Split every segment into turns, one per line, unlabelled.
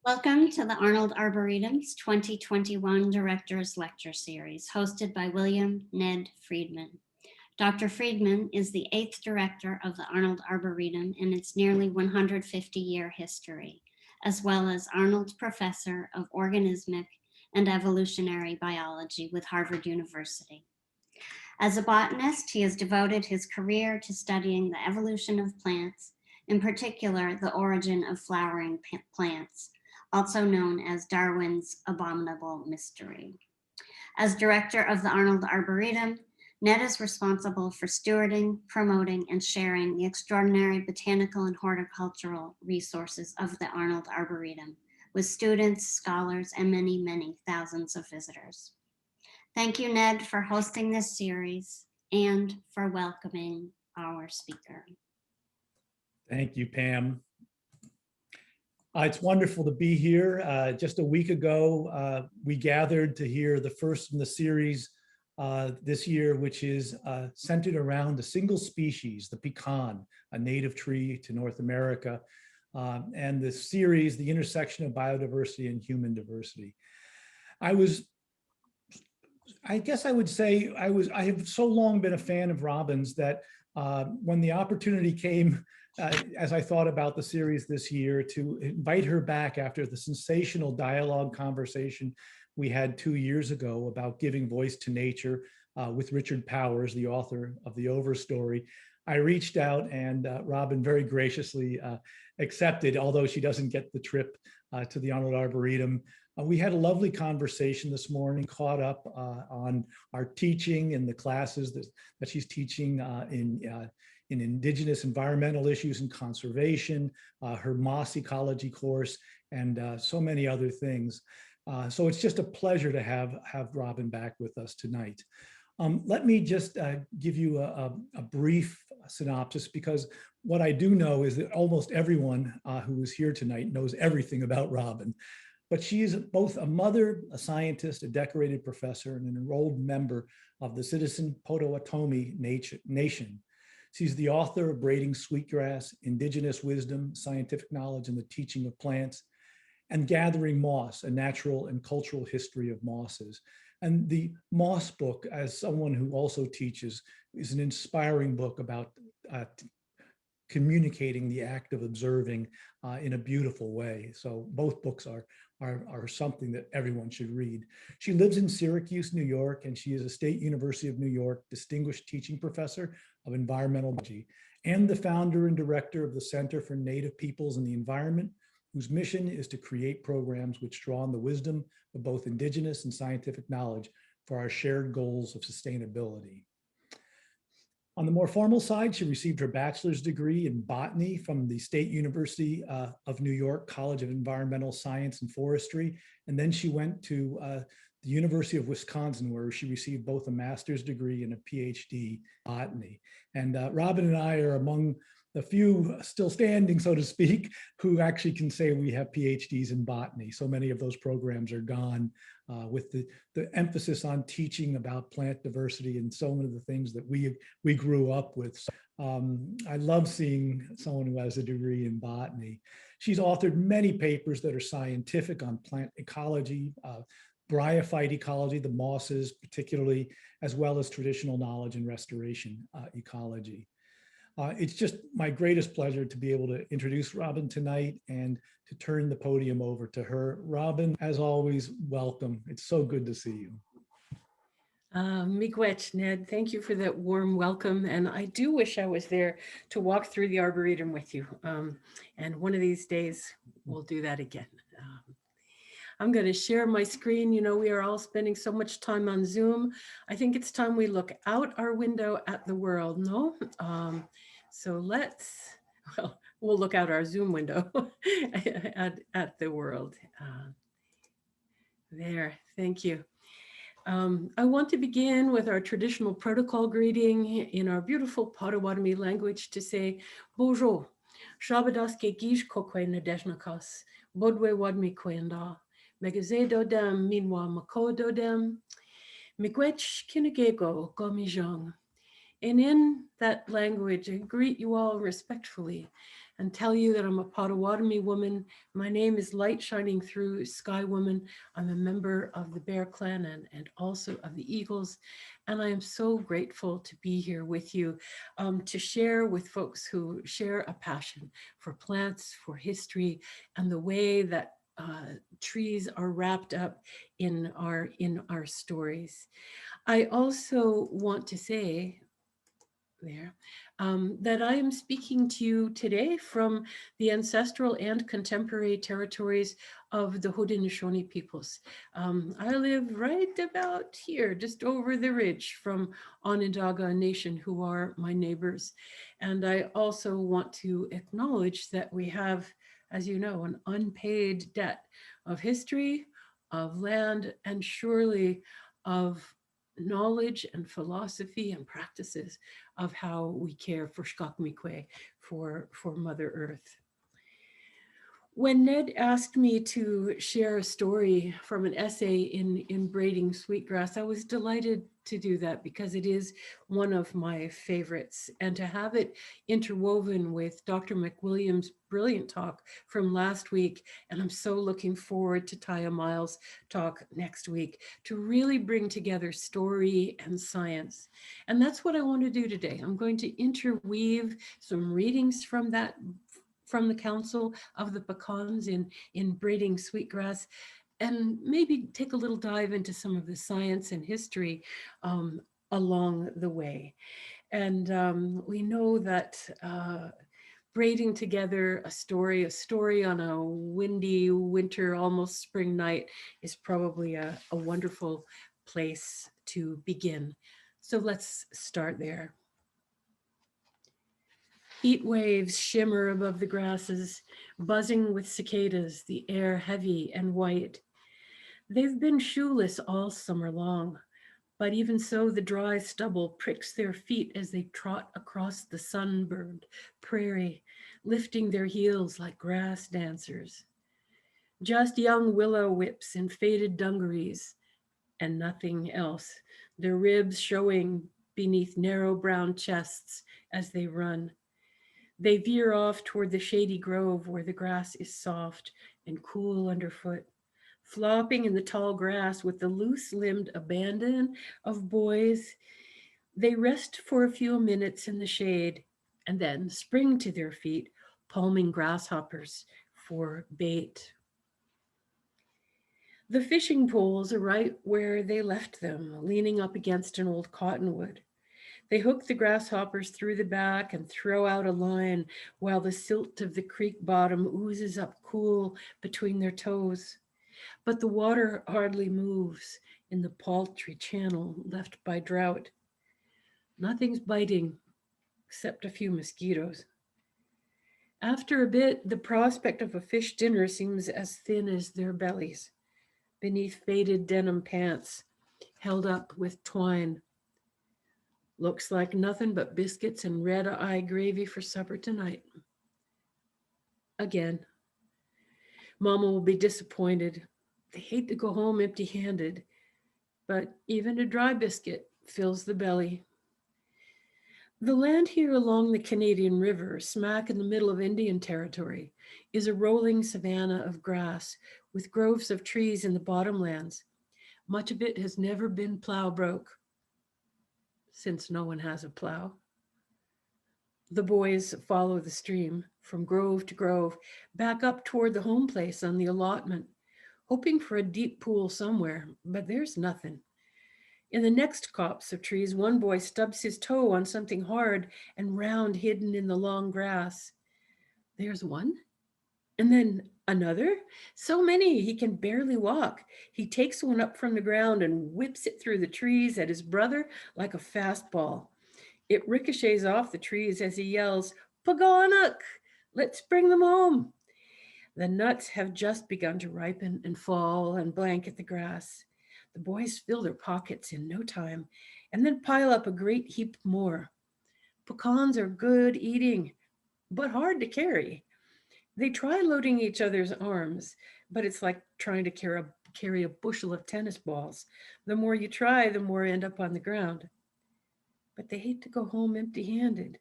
Welcome to the Arnold Arboretum's 2021 Director's Lecture Series, hosted by William Ned Friedman. Dr. Friedman is the 8th director of the Arnold Arboretum in its nearly 150-year history, as well as Arnold Professor of Organismic and Evolutionary Biology with Harvard University. As a botanist, he has devoted his career to studying the evolution of plants, in particular the origin of flowering plants, also known as Darwin's abominable mystery. As director of the Arnold Arboretum, Ned is responsible for stewarding, promoting, and sharing the extraordinary botanical and horticultural resources of the Arnold Arboretum with students, scholars, and many, many thousands of visitors. Thank you, Ned, for hosting this series and for welcoming our speaker.
Thank you, Pam. It's wonderful to be here. Just a week ago, we gathered to hear the first in the series this year, which is centered around a single species, the pecan, a native tree to North America, and the series, the intersection of biodiversity and human diversity. I guess I would say I have so long been a fan of Robin's that when the opportunity came, as I thought about the series this year, to invite her back after the sensational dialogue conversation we had 2 years ago about giving voice to nature with Richard Powers, the author of The Overstory, I reached out and Robin very graciously accepted, although she doesn't get the trip to the Arnold Arboretum. We had a lovely conversation this morning, caught up on our teaching and the classes that she's teaching in Indigenous environmental issues and conservation, her moss ecology course, and so many other things. So it's just a pleasure to have Robin back with us tonight. Let me just give you a brief synopsis, because what I do know is that almost everyone who is here tonight knows everything about Robin. But she is both a mother, a scientist, a decorated professor, and an enrolled member of the citizen Potawatomi nation. She's the author of Braiding Sweetgrass, Indigenous Wisdom, Scientific Knowledge, and the Teaching of Plants, and Gathering Moss, a Natural and Cultural History of Mosses. And the Moss book, as someone who also teaches, is an inspiring book about communicating the act of observing in a beautiful way. So both books are something that everyone should read. She lives in Syracuse, New York, and she is a State University of New York Distinguished Teaching Professor of Environmental Biology and the founder and director of the Center for Native Peoples and the Environment, whose mission is to create programs which draw on the wisdom of both Indigenous and scientific knowledge for our shared goals of sustainability. On the more formal side, she received her bachelor's degree in botany from the State University of New York College of Environmental Science and Forestry. And then she went to the University of Wisconsin, where she received both a master's degree and a PhD in botany. And Robin and I are among the few still standing, so to speak, who actually can say we have PhDs in botany. So many of those programs are gone with the emphasis on teaching about plant diversity and so many of the things that we grew up with. So, I love seeing someone who has a degree in botany. She's authored many papers that are scientific on plant ecology, bryophyte ecology, the mosses particularly, as well as traditional knowledge and restoration ecology. It's just my greatest pleasure to be able to introduce Robin tonight and to turn the podium over to her. Robin, as always, welcome. It's so good to see you.
Miigwech, Ned, thank you for that warm welcome. And I do wish I was there to walk through the Arboretum with you. And one of these days, we'll do that again. I'm going to share my screen. You know, we are all spending so much time on Zoom. I think it's time we look out our window at the world, no? So we'll look out our Zoom window at the world. There, thank you. I want to begin with our traditional protocol greeting in our beautiful Potawatomi language to say, Bonjour, Shabadaske Gish Kokwe Nadeshnakas, Bodwe Wadmi Kwenda, Megaze Dodem, Minwa Mako Dodem, Miigwech Kinagego Gomijong. And in that language, I greet you all respectfully and tell you that I'm a Potawatomi woman. My name is Light Shining Through Sky Woman. I'm a member of the Bear Clan and also of the Eagles. And I am so grateful to be here with you to share with folks who share a passion for plants, for history, and the way that trees are wrapped up in our stories. I also want to say there that I am speaking to you today from the ancestral and contemporary territories of the Haudenosaunee peoples. I live right about here, just over the ridge from Onondaga Nation, who are my neighbors. And I also want to acknowledge that we have, as you know, an unpaid debt of history, of land, and surely of knowledge and philosophy and practices of how we care for Shkakmikwe, for Mother Earth. When Ned asked me to share a story from an essay in braiding sweetgrass, I was delighted to do that because it is one of my favorites. And to have it interwoven with Dr. McWilliams' brilliant talk from last week, and I'm so looking forward to Taya Miles' talk next week, to really bring together story and science. And that's what I want to do today. I'm going to interweave some readings from the Council of the Pecans in braiding sweetgrass, and maybe take a little dive into some of the science and history along the way. And we know that braiding together a story on a windy winter, almost spring night is probably a wonderful place to begin. So let's start there. Heat waves shimmer above the grasses, buzzing with cicadas, the air heavy and white. They've been shoeless all summer long, but even so the dry stubble pricks their feet as they trot across the sunburned prairie, lifting their heels like grass dancers. Just young willow whips and faded dungarees, and nothing else, their ribs showing beneath narrow brown chests as they run. They veer off toward the shady grove where the grass is soft and cool underfoot, flopping in the tall grass with the loose-limbed abandon of boys. They rest for a few minutes in the shade and then spring to their feet, palming grasshoppers for bait. The fishing poles are right where they left them, leaning up against an old cottonwood. They hook the grasshoppers through the back and throw out a line while the silt of the creek bottom oozes up cool between their toes. But the water hardly moves in the paltry channel left by drought. Nothing's biting except a few mosquitoes. After a bit, the prospect of a fish dinner seems as thin as their bellies, beneath faded denim pants held up with twine. Looks like nothing but biscuits and red-eye gravy for supper tonight. Again. Mama will be disappointed. They hate to go home empty-handed, but even a dry biscuit fills the belly. The land here along the Canadian River, smack in the middle of Indian Territory, is a rolling savanna of grass with groves of trees in the bottomlands. Much of it has never been plow broke, since no one has a plow. The boys follow the stream from grove to grove, back up toward the home place on the allotment, hoping for a deep pool somewhere, but there's nothing. In the next copse of trees, one boy stubs his toe on something hard and round hidden in the long grass. There's one, and then another. So many, he can barely walk. He takes one up from the ground and whips it through the trees at his brother like a fastball. It ricochets off the trees as he yells, "Paganak! Let's bring them home." The nuts have just begun to ripen and fall and blanket the grass. The boys fill their pockets in no time and then pile up a great heap more. Pecans are good eating, but hard to carry. They try loading each other's arms, but it's like trying to carry a bushel of tennis balls. The more you try, the more end up on the ground. But they hate to go home empty-handed,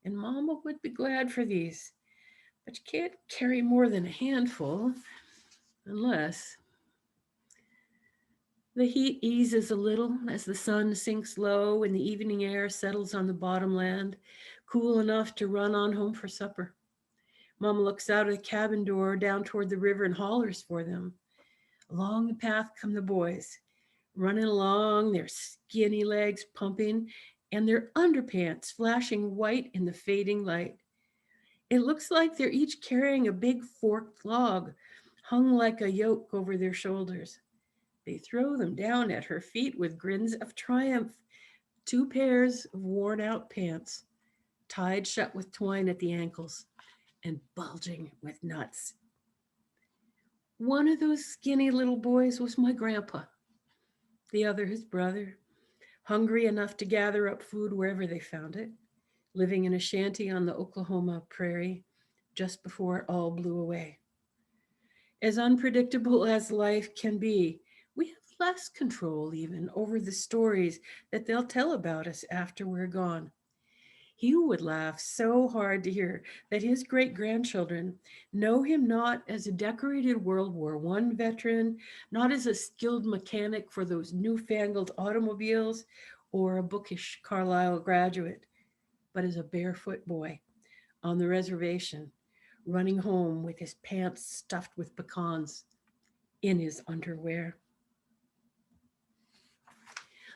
and Mama would be glad for these. but you can't carry more than a handful unless the heat eases a little as the sun sinks low and the evening air settles on the bottomland, cool enough to run on home for supper. Mama looks out of the cabin door down toward the river and hollers for them. Along the path come the boys, running along, their skinny legs pumping, and their underpants flashing white in the fading light. It looks like they're each carrying a big forked log, hung like a yoke over their shoulders. They throw them down at her feet with grins of triumph. 2 pairs of worn out pants, tied shut with twine at the ankles and bulging with nuts. One of those skinny little boys was my grandpa, the other his brother, hungry enough to gather up food wherever they found it, living in a shanty on the Oklahoma prairie just before it all blew away. As unpredictable as life can be, we have less control even over the stories that they'll tell about us after we're gone. Hugh would laugh so hard to hear that his great-grandchildren know him not as a decorated World War I veteran, not as a skilled mechanic for those newfangled automobiles or a bookish Carlisle graduate, but as a barefoot boy on the reservation, running home with his pants stuffed with pecans in his underwear.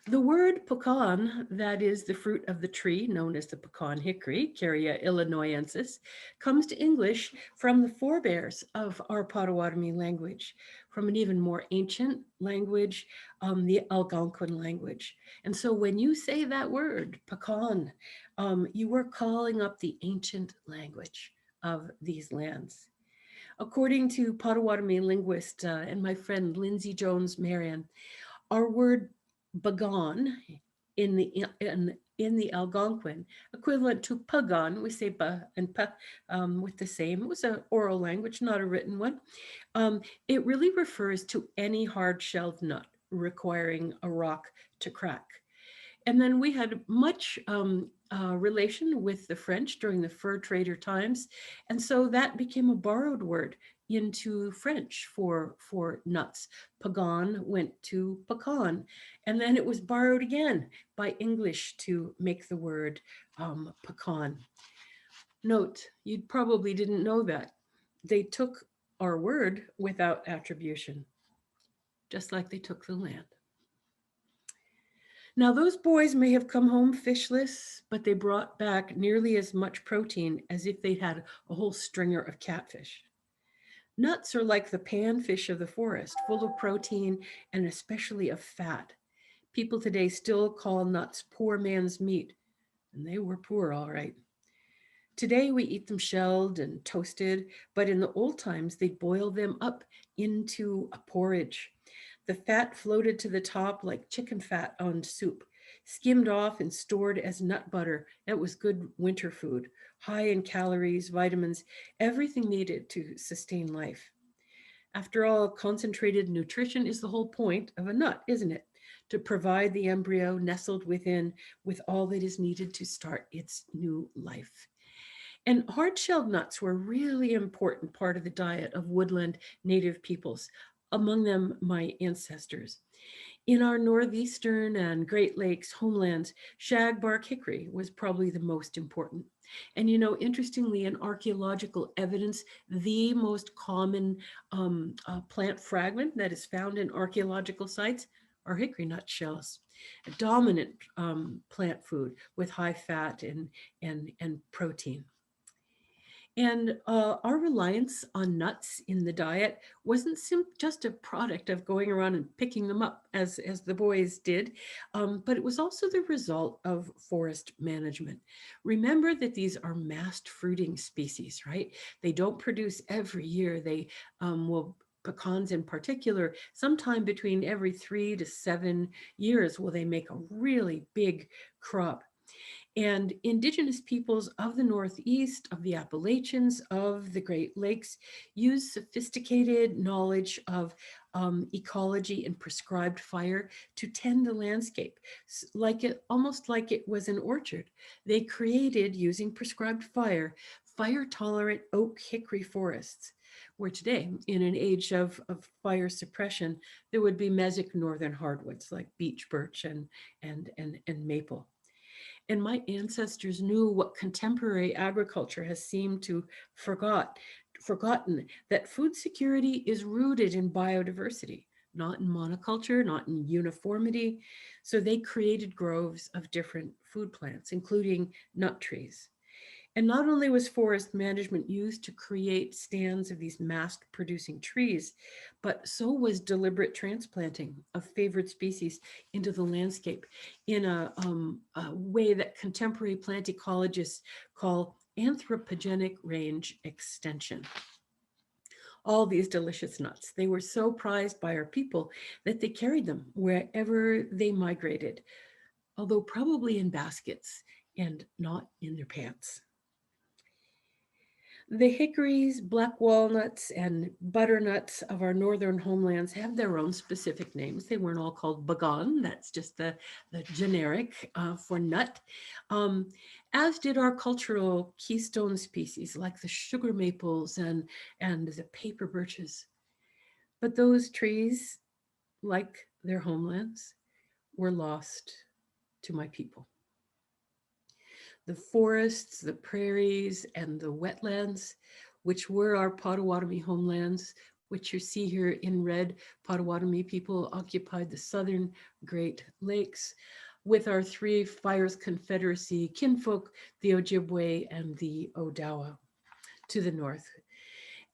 The word pecan, that is the fruit of the tree known as the pecan hickory, Carya illinoisensis, comes to English from the forebears of our Potawatomi language, from an even more ancient language, the Algonquin language. And so when you say that word, pecan, you are calling up the ancient language of these lands. According to Potawatomi linguist and my friend Lindsay Jones Marion, our word bagon in the Algonquin, equivalent to pagan, we say ba and pa with the same. It was an oral language, not a written one. It really refers to any hard-shelled nut requiring a rock to crack. And then we had much relation with the French during the fur trader times. And so that became a borrowed word into French for nuts. Pagan went to pecan. And then it was borrowed again by English to make the word pecan. Note, you probably didn't know that. They took our word without attribution, just like they took the land. Now, those boys may have come home fishless, but they brought back nearly as much protein as if they'd had a whole stringer of catfish. Nuts are like the panfish of the forest, full of protein and especially of fat. People today still call nuts poor man's meat, and they were poor, all right. Today we eat them shelled and toasted, but in the old times they boiled them up into a porridge. The fat floated to the top like chicken fat on soup, skimmed off and stored as nut butter. That was good winter food, high in calories, vitamins, everything needed to sustain life. After all, concentrated nutrition is the whole point of a nut, isn't it? To provide the embryo nestled within with all that is needed to start its new life. And hard-shelled nuts were a really important part of the diet of woodland native peoples, among them my ancestors. In our northeastern and Great Lakes homelands, shagbark hickory was probably the most important. And interestingly, in archaeological evidence, the most common plant fragment that is found in archaeological sites are hickory nut shells, a dominant plant food with high fat and protein. And our reliance on nuts in the diet wasn't just a product of going around and picking them up as the boys did, but it was also the result of forest management. Remember that these are mast fruiting species, right? They don't produce every year. They pecans in particular, sometime between every 3 to 7 years will they make a really big crop. And indigenous peoples of the Northeast, of the Appalachians, of the Great Lakes use sophisticated knowledge of ecology and prescribed fire to tend the landscape, almost like it was an orchard. They created, using prescribed fire, fire-tolerant oak hickory forests, where today, in an age of fire suppression, there would be mesic northern hardwoods like beech, birch, and maple. And my ancestors knew what contemporary agriculture has seemed to forgotten, that food security is rooted in biodiversity, not in monoculture, not in uniformity. So they created groves of different food plants, including nut trees. And not only was forest management used to create stands of these mast producing trees, but so was deliberate transplanting of favored species into the landscape in a way that contemporary plant ecologists call anthropogenic range extension. All these delicious nuts, they were so prized by our people that they carried them wherever they migrated, although probably in baskets and not in their pants. The hickories, black walnuts, and butternuts of our northern homelands have their own specific names. They weren't all called bagan. That's just the generic for nut, um, as did our cultural keystone species like the sugar maples and the paper birches. But those trees, like their homelands, were lost to my people. The forests, the prairies, and the wetlands, which were our Potawatomi homelands, which you see here in red. Potawatomi people occupied the southern Great Lakes with our three Fires Confederacy kinfolk, the Ojibwe and the Odawa to the north.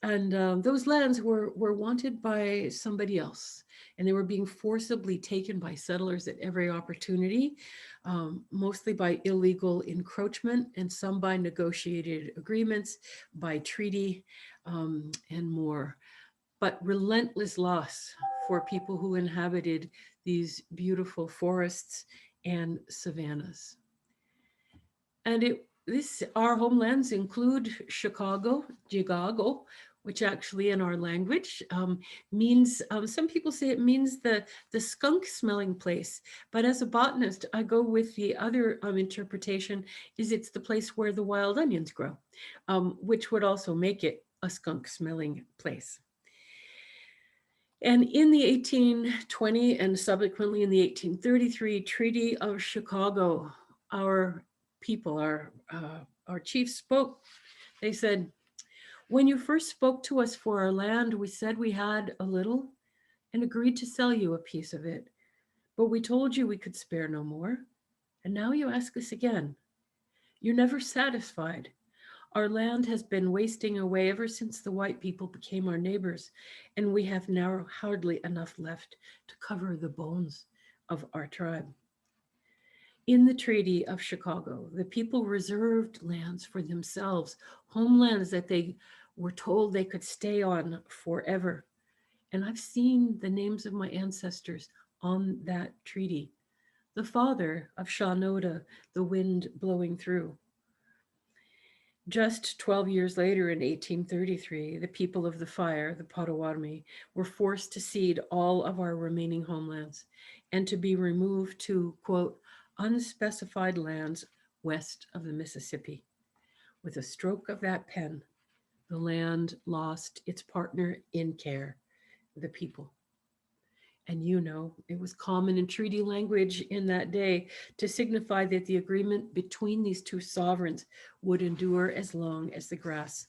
And those lands were wanted by somebody else, and they were being forcibly taken by settlers at every opportunity, mostly by illegal encroachment and some by negotiated agreements, by treaty, and more. But relentless loss for people who inhabited these beautiful forests and savannas. And our homelands include Chicago, Chicago, which actually in our language means, some people say it means the skunk smelling place. But as a botanist, I go with the other interpretation is it's the place where the wild onions grow, which would also make it a skunk smelling place. And in the 1820 and subsequently in the 1833 Treaty of Chicago, our people, our chiefs spoke. They said, "When you first spoke to us for our land, we said we had a little and agreed to sell you a piece of it. But we told you we could spare no more. And now you ask us again. You're never satisfied. Our land has been wasting away ever since the white people became our neighbors, and we have now hardly enough left to cover the bones of our tribe." In the Treaty of Chicago, the people reserved lands for themselves, homelands that they were told they could stay on forever. And I've seen the names of my ancestors on that treaty. The father of Shawanoda, the wind blowing through. Just 12 years later in 1833, the people of the fire, the Potawatomi, were forced to cede all of our remaining homelands and to be removed to, quote, unspecified lands west of the Mississippi. With a stroke of that pen, the land lost its partner in care, the people. And you know, it was common in treaty language in that day to signify that the agreement between these two sovereigns would endure as long as the grass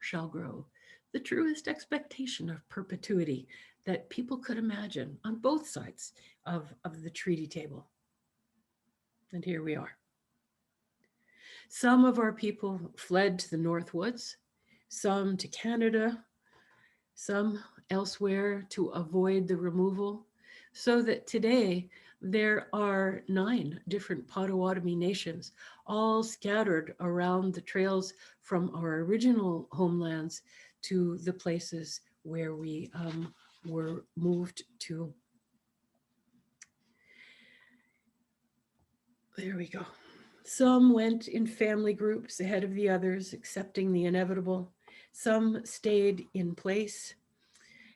shall grow. The truest expectation of perpetuity that people could imagine on both sides of the treaty table. And here we are. Some of our people fled to the North Woods, some to Canada, some elsewhere to avoid the removal, so that today there are 9 different Potawatomi nations, all scattered around the trails from our original homelands to the places where we were moved to. There we go. Some went in family groups ahead of the others, accepting the inevitable. Some stayed in place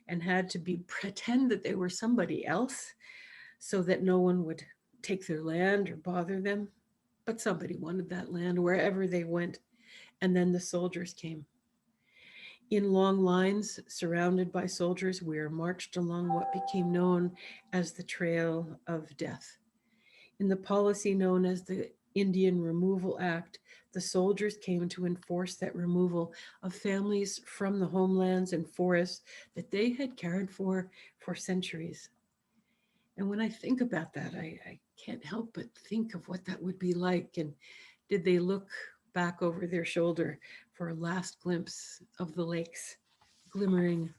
and had to pretend that they were somebody else so that no one would take their land or bother them. But somebody wanted that land wherever they went. And then the soldiers came. In long lines, surrounded by soldiers, we are marched along what became known as the Trail of Death. In the policy known as the Indian Removal Act, the soldiers came to enforce that removal of families from the homelands and forests that they had cared for centuries. And when I think about that, I can't help but think of what that would be like. And did they look back over their shoulder for a last glimpse of the lakes glimmering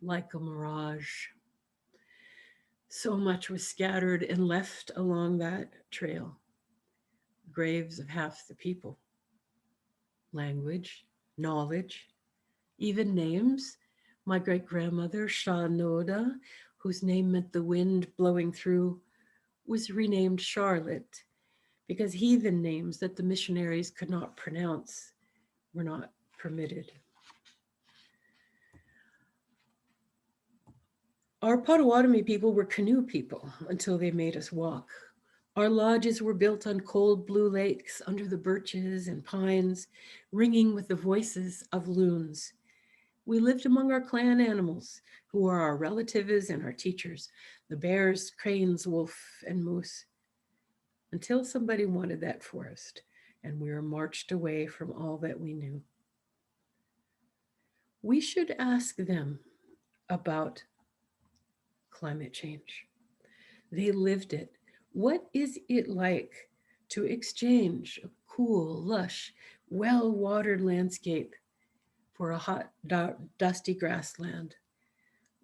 like a mirage? So much was scattered and left along that trail. Graves of half the people, language, knowledge, even names. My great grandmother, Shanoda, whose name meant the wind blowing through, was renamed Charlotte because heathen names that the missionaries could not pronounce were not permitted. Our Potawatomi people were canoe people until they made us walk. Our lodges were built on cold blue lakes under the birches and pines, ringing with the voices of loons. We lived among our clan animals, who are our relatives and our teachers, the bears, cranes, wolf, and moose, until somebody wanted that forest, and we were marched away from all that we knew. We should ask them about climate change. They lived it. What is it like to exchange a cool, lush, well-watered landscape for a hot, dusty grassland?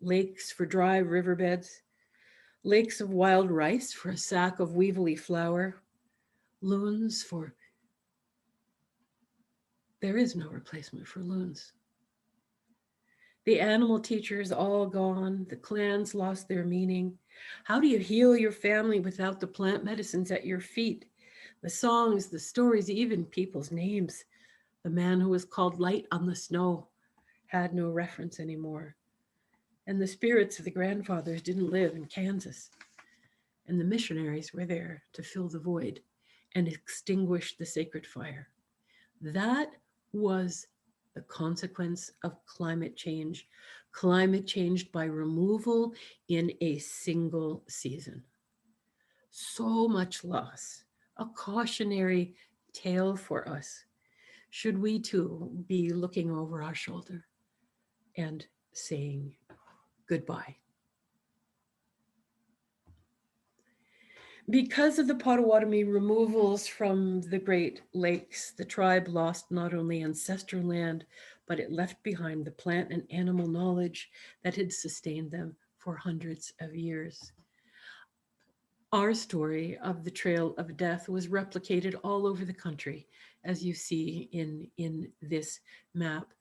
Lakes for dry riverbeds, lakes of wild rice for a sack of weevily flour, loons for... There is no replacement for loons. The animal teachers all gone, the clans lost their meaning. How do you heal your family without the plant medicines at your feet? The songs, the stories, even people's names. The man who was called Light on the Snow had no reference anymore. And the spirits of the grandfathers didn't live in Kansas. And the missionaries were there to fill the void and extinguish the sacred fire. That was the consequence of climate change by removal in a single season. So much loss, a cautionary tale for us. Should we too be looking over our shoulder and saying goodbye? Because of the Potawatomi removals from the Great Lakes, the tribe lost not only ancestral land, but it left behind the plant and animal knowledge that had sustained them for hundreds of years. Our story of the Trail of Death was replicated all over the country, as you see in this map.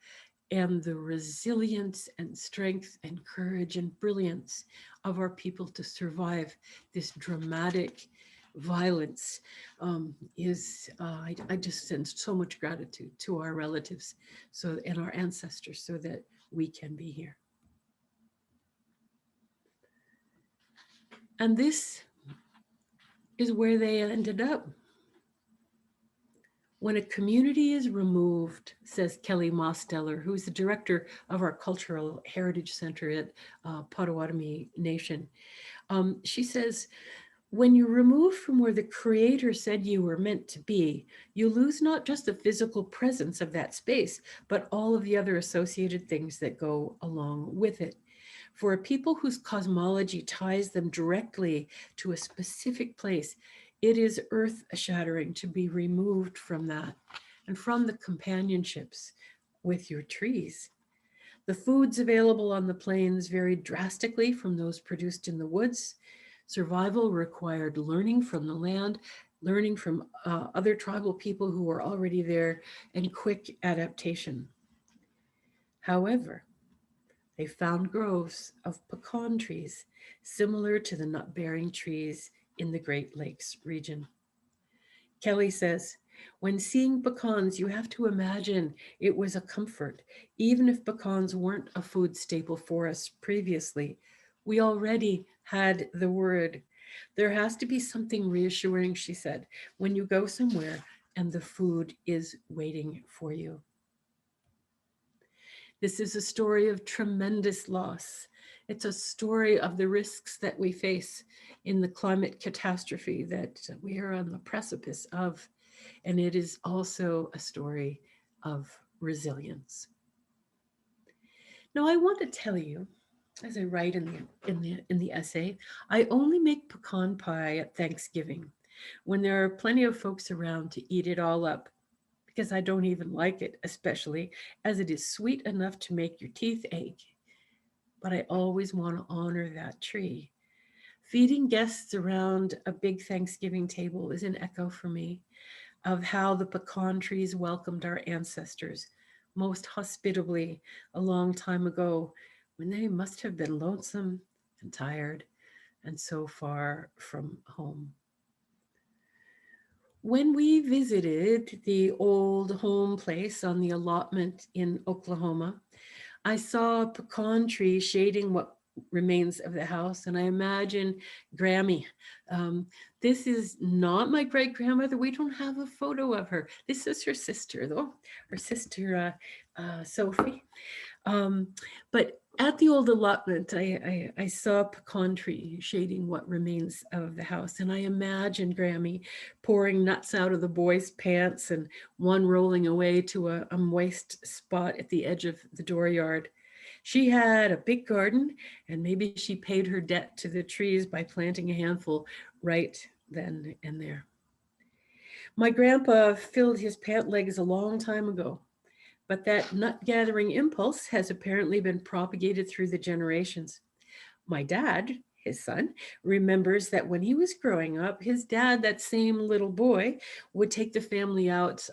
And the resilience and strength and courage and brilliance of our people to survive this dramatic violence I just send so much gratitude to our relatives and our ancestors so that we can be here. And this is where they ended up. When a community is removed, says Kelly Mosteller, who's the director of our Cultural Heritage Center at Potawatomi Nation, she says, when you're removed from where the Creator said you were meant to be, you lose not just the physical presence of that space, but all of the other associated things that go along with it. For a people whose cosmology ties them directly to a specific place, it is earth-shattering to be removed from that and from the companionships with your trees. The foods available on the plains varied drastically from those produced in the woods. Survival required learning from the land, learning from other tribal people who were already there, and quick adaptation. However, they found groves of pecan trees, similar to the nut-bearing trees in the Great Lakes region. Kelly says, when seeing pecans, you have to imagine it was a comfort. Even if pecans weren't a food staple for us previously, we already had the word. There has to be something reassuring, she said, when you go somewhere and the food is waiting for you. This is a story of tremendous loss. It's a story of the risks that we face in the climate catastrophe that we are on the precipice of. And it is also a story of resilience. Now, I want to tell you, as I write in the essay, I only make pecan pie at Thanksgiving when there are plenty of folks around to eat it all up, because I don't even like it, especially as it is sweet enough to make your teeth ache. But I always want to honor that tree. Feeding guests around a big Thanksgiving table is an echo for me of how the pecan trees welcomed our ancestors most hospitably a long time ago, when they must have been lonesome and tired and so far from home. When we visited the old home place on the allotment in Oklahoma, I saw a pecan tree shading what remains of the house, and I imagine Grammy. Um, this is not my great grandmother. We don't have a photo of her. This is her sister, though, her sister Sophie. Um, but at the old allotment, I saw a pecan tree shading what remains of the house. And I imagined Grammy pouring nuts out of the boys' pants and one rolling away to a moist spot at the edge of the dooryard. She had a big garden, and maybe she paid her debt to the trees by planting a handful right then and there. My grandpa filled his pant legs a long time ago, but that nut gathering impulse has apparently been propagated through the generations. My dad, his son, remembers that when he was growing up, his dad, that same little boy, would take the family out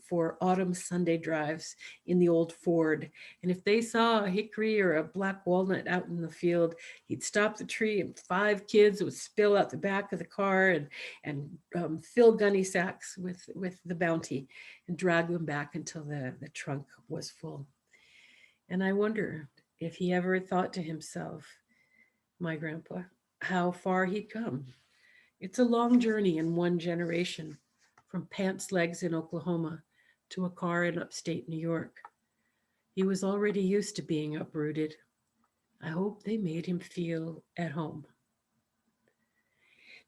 for autumn Sunday drives in the old Ford. And if they saw a hickory or a black walnut out in the field, he'd stop the tree and 5 kids would spill out the back of the car and fill gunny sacks with the bounty and drag them back until the trunk was full. And I wonder if he ever thought to himself, my grandpa, how far he'd come. It's a long journey in one generation, from pants legs in Oklahoma to a car in upstate New York. He was already used to being uprooted. I hope they made him feel at home.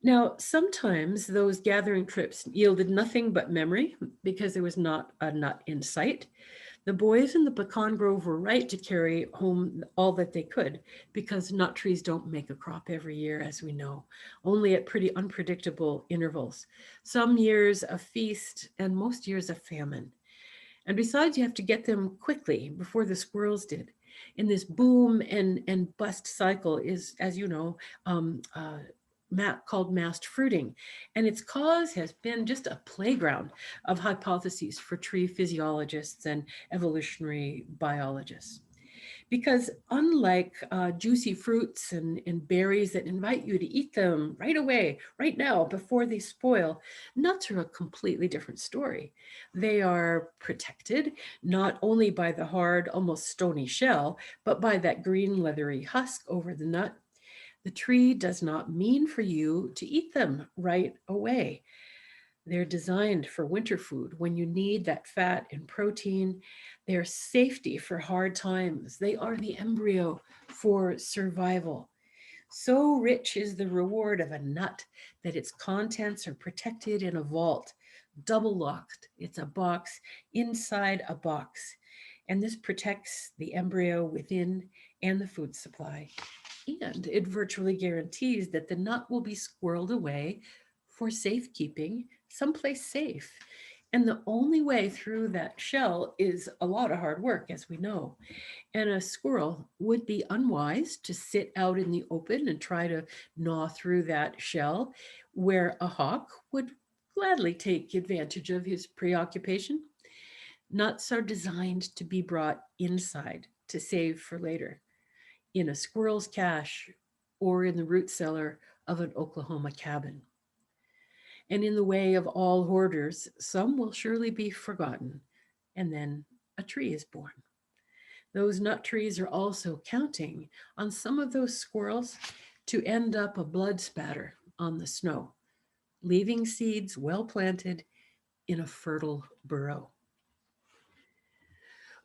Now, sometimes those gathering trips yielded nothing but memory because there was not a nut in sight. The boys in the pecan grove were right to carry home all that they could, because nut trees don't make a crop every year, as we know, only at pretty unpredictable intervals. Some years a feast and most years a famine. And besides, you have to get them quickly before the squirrels did. In this boom and bust cycle is, as you know, called mast fruiting. And its cause has been just a playground of hypotheses for tree physiologists and evolutionary biologists. Because unlike juicy fruits and berries that invite you to eat them right away, right now, before they spoil, nuts are a completely different story. They are protected not only by the hard, almost stony shell, but by that green leathery husk over the nut. The tree does not mean for you to eat them right away. They're designed for winter food when you need that fat and protein. They're safety for hard times. They are the embryo for survival. So rich is the reward of a nut that its contents are protected in a vault, double locked. It's a box inside a box. And this protects the embryo within and the food supply. And it virtually guarantees that the nut will be squirreled away for safekeeping someplace safe. And the only way through that shell is a lot of hard work, as we know. And a squirrel would be unwise to sit out in the open and try to gnaw through that shell, where a hawk would gladly take advantage of his preoccupation. Nuts are designed to be brought inside to save for later, in a squirrel's cache or in the root cellar of an Oklahoma cabin. And in the way of all hoarders, some will surely be forgotten, and then a tree is born. Those nut trees are also counting on some of those squirrels to end up a blood spatter on the snow, leaving seeds well planted in a fertile burrow.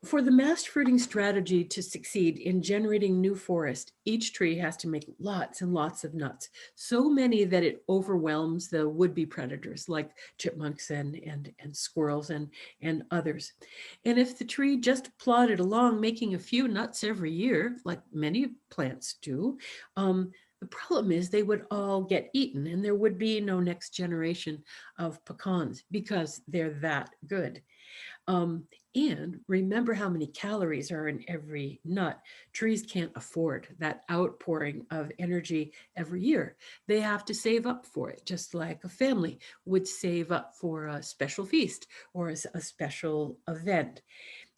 For the mast fruiting strategy to succeed in generating new forest, each tree has to make lots and lots of nuts, so many that it overwhelms the would-be predators like chipmunks and squirrels and others. And if the tree just plodded along making a few nuts every year, like many plants do, the problem is they would all get eaten and there would be no next generation of pecans because they're that good. And remember how many calories are in every nut. Trees can't afford that outpouring of energy every year. They have to save up for it, just like a family would save up for a special feast or a special event.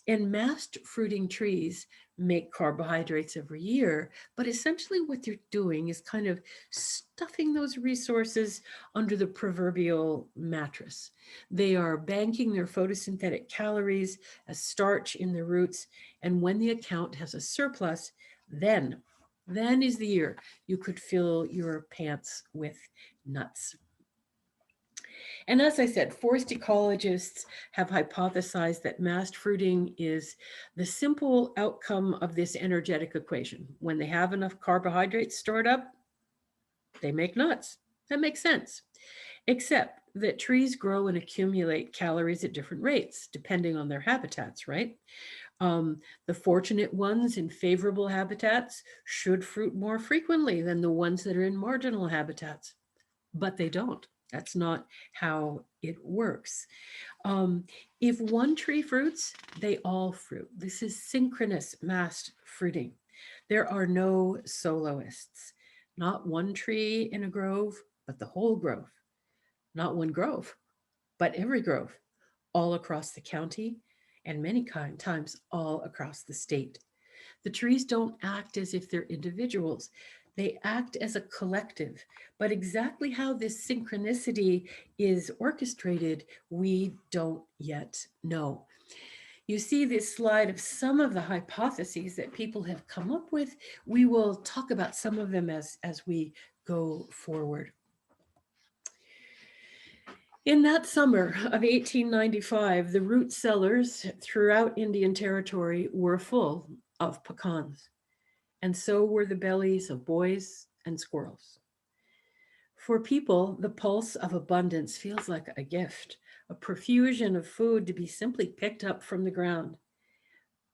And mast fruiting trees make carbohydrates every year, but essentially what they're doing is kind of stuffing those resources under the proverbial mattress. They are banking their photosynthetic calories as starch in their roots, and when the account has a surplus, then is the year you could fill your pants with nuts. And as I said, forest ecologists have hypothesized that mast fruiting is the simple outcome of this energetic equation. When they have enough carbohydrates stored up, they make nuts. That makes sense. Except that trees grow and accumulate calories at different rates, depending on their habitats, right? The fortunate ones in favorable habitats should fruit more frequently than the ones that are in marginal habitats, but they don't. That's not how it works. If one tree fruits, they all fruit. This is synchronous mast fruiting. There are no soloists. Not one tree in a grove, but the whole grove. Not one grove, but every grove, all across the county and many times all across the state. The trees don't act as if they're individuals. They act as a collective. But exactly how this synchronicity is orchestrated, we don't yet know. You see this slide of some of the hypotheses that people have come up with. We will talk about some of them as we go forward. In that summer of 1895, the root cellars throughout Indian Territory were full of pecans, and so were the bellies of boys and squirrels. For people, the pulse of abundance feels like a gift, a profusion of food to be simply picked up from the ground,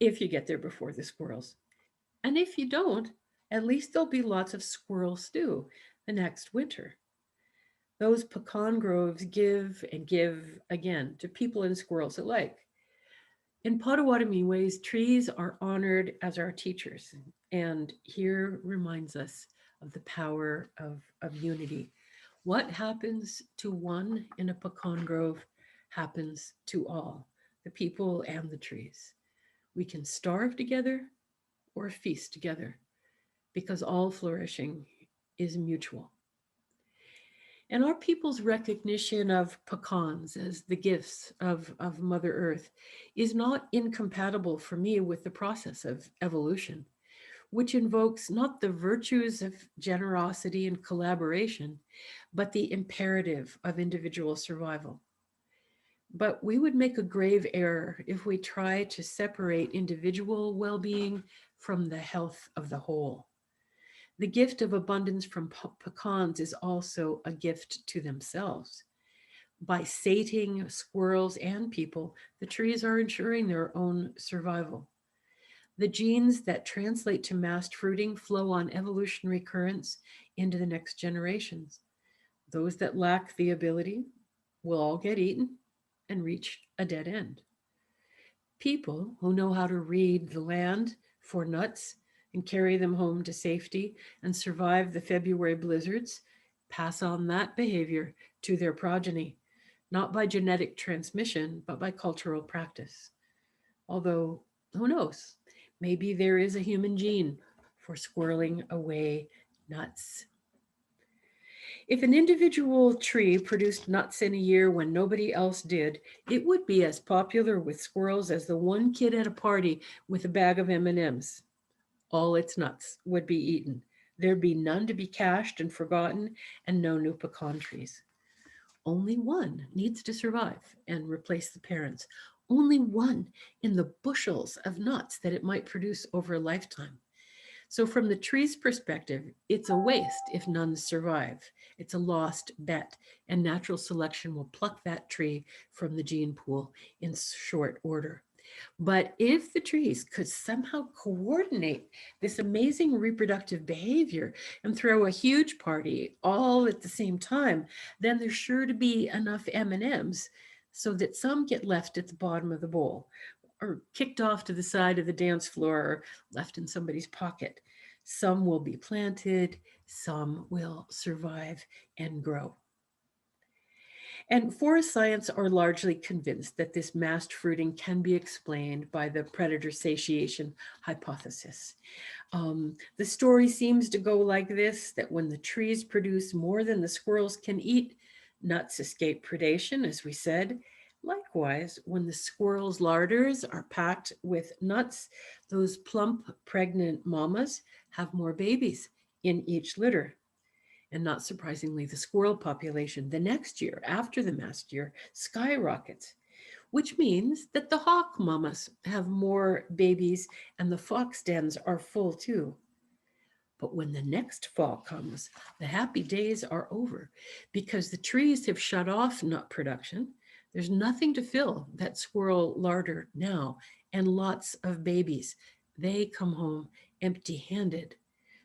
if you get there before the squirrels. And if you don't, at least there'll be lots of squirrel stew the next winter. Those pecan groves give and give again to people and squirrels alike. In Potawatomi ways, trees are honored as our teachers. And here reminds us of the power of unity. What happens to one in a pecan grove happens to all, the people and the trees. We can starve together or feast together because all flourishing is mutual. And our people's recognition of pecans as the gifts of Mother Earth is not incompatible for me with the process of evolution, which invokes not the virtues of generosity and collaboration, but the imperative of individual survival. But we would make a grave error if we try to separate individual well-being from the health of the whole. The gift of abundance from pecans is also a gift to themselves. By sating squirrels and people, the trees are ensuring their own survival. The genes that translate to mast fruiting flow on evolutionary currents into the next generations. Those that lack the ability will all get eaten and reach a dead end. People who know how to read the land for nuts and carry them home to safety and survive the February blizzards pass on that behavior to their progeny, not by genetic transmission, but by cultural practice. Although, who knows, maybe there is a human gene for squirreling away nuts. If an individual tree produced nuts in a year when nobody else did, it would be as popular with squirrels as the one kid at a party with a bag of M&Ms. All its nuts would be eaten. There'd be none to be cached and forgotten, and no new pecan trees. Only one needs to survive and replace the parents. Only one in the bushels of nuts that it might produce over a lifetime. So, from the tree's perspective, it's a waste if none survive. It's a lost bet, and natural selection will pluck that tree from the gene pool in short order. But if the trees could somehow coordinate this amazing reproductive behavior and throw a huge party all at the same time, then there's sure to be enough M&Ms so that some get left at the bottom of the bowl or kicked off to the side of the dance floor or left in somebody's pocket. Some will be planted, some will survive and grow. And forest science are largely convinced that this mast fruiting can be explained by the predator satiation hypothesis. The story seems to go like this, that when the trees produce more than the squirrels can eat, nuts escape predation, as we said. Likewise, when the squirrels' larders are packed with nuts, those plump, pregnant mamas have more babies in each litter. And not surprisingly, the squirrel population the next year, after the mast year, skyrockets, which means that the hawk mamas have more babies and the fox dens are full too. But when the next fall comes, the happy days are over because the trees have shut off nut production. There's nothing to fill that squirrel larder now, and lots of babies. They come home empty handed.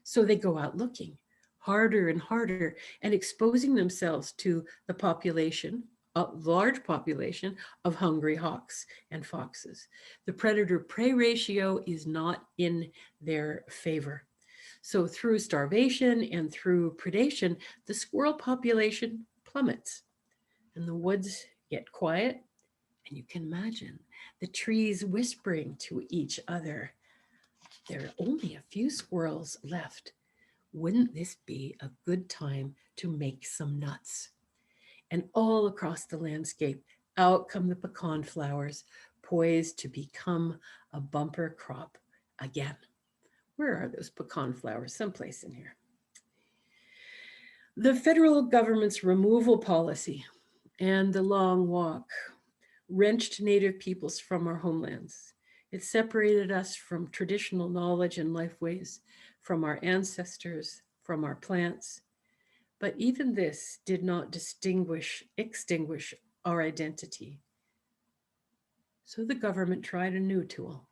So they go out looking harder and harder and exposing themselves to the population, a large population of hungry hawks and foxes. The predator prey ratio is not in their favor. So through starvation and through predation, the squirrel population plummets and the woods get quiet. And you can imagine the trees whispering to each other. There are only a few squirrels left. Wouldn't this be a good time to make some nuts? And all across the landscape, out come the pecan flowers, poised to become a bumper crop again. Where are those pecan flowers? Someplace in here. The federal government's removal policy and the long walk wrenched Native peoples from our homelands. It separated us from traditional knowledge and life ways, from our ancestors, from our plants. But even this did not extinguish our identity. So the government tried a new tool,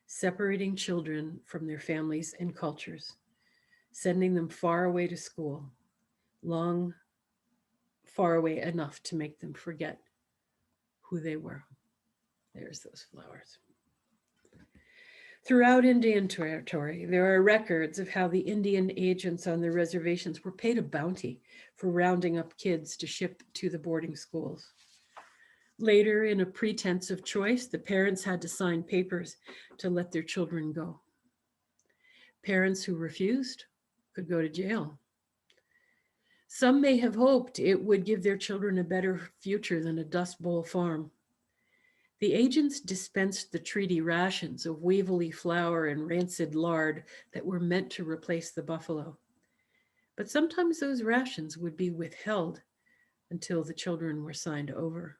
separating children from their families and cultures, sending them far away to school, long, far away enough to make them forget who they were. There's those flowers. Throughout Indian territory, there are records of how the Indian agents on the reservations were paid a bounty for rounding up kids to ship to the boarding schools. Later, in a pretense of choice, the parents had to sign papers to let their children go. Parents who refused could go to jail. Some may have hoped it would give their children a better future than a Dust Bowl farm. The agents dispensed the treaty rations of weevily flour and rancid lard that were meant to replace the buffalo. But sometimes those rations would be withheld until the children were signed over.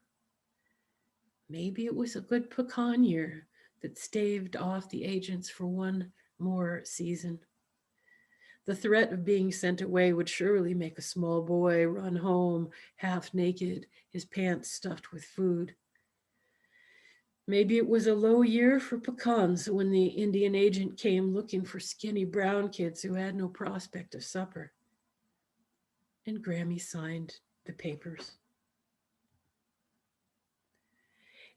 Maybe it was a good pecan year that staved off the agents for one more season. The threat of being sent away would surely make a small boy run home half naked, his pants stuffed with food. Maybe it was a low year for pecans when the Indian agent came looking for skinny brown kids who had no prospect of supper. And Grammy signed the papers.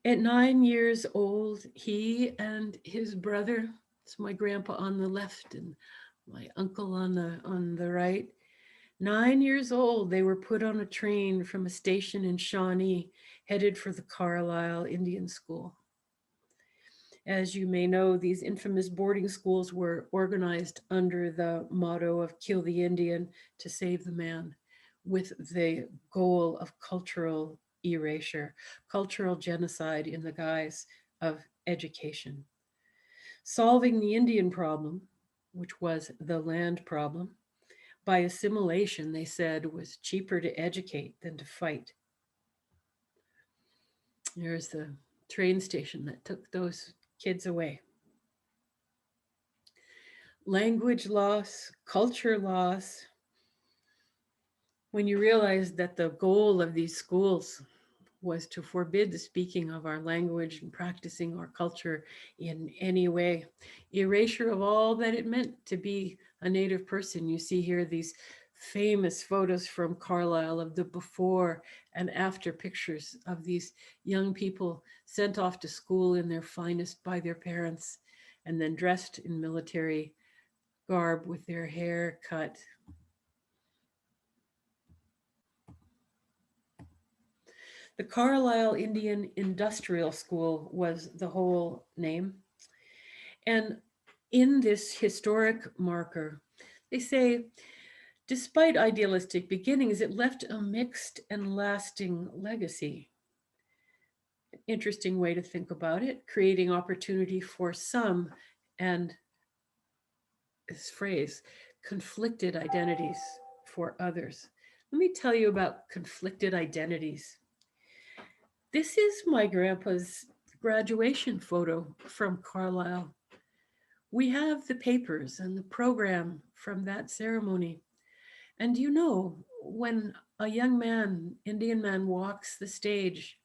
At 9 years old, he and his brother, it's my grandpa on the left and my uncle on the right, 9 years old, they were put on a train from a station in Shawnee, headed for the Carlisle Indian School. As you may know, these infamous boarding schools were organized under the motto of kill the Indian to save the man, with the goal of cultural erasure, cultural genocide in the guise of education. Solving the Indian problem, which was the land problem, by assimilation, they said, was cheaper to educate than to fight. There's the train station that took those kids away. Language loss, culture loss. When you realize that the goal of these schools was to forbid the speaking of our language and practicing our culture in any way, erasure of all that it meant to be a Native person. You see here these famous photos from Carlisle of the before and after pictures of these young people sent off to school in their finest by their parents and then dressed in military garb with their hair cut. The Carlisle Indian Industrial School was the whole name. And in this historic marker, they say, despite idealistic beginnings, it left a mixed and lasting legacy. Interesting way to think about it, creating opportunity for some, and this phrase, conflicted identities for others. Let me tell you about conflicted identities. This is my grandpa's graduation photo from Carlisle. We have the papers and the program from that ceremony. And you know, when a young man, Indian man, walks the stage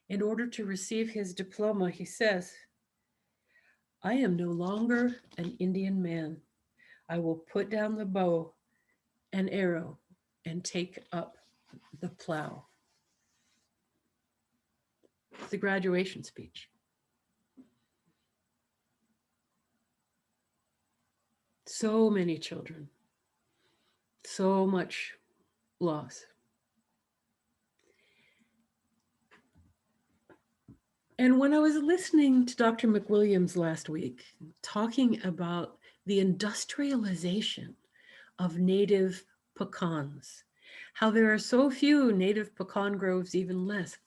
in order to receive his diploma, he says, "I am no longer an Indian man. I will put down the bow and arrow and take up the plow." The graduation speech. So many children, so much loss. And when I was listening to Dr. McWilliams last week, talking about the industrialization of native pecans, how there are so few native pecan groves even left.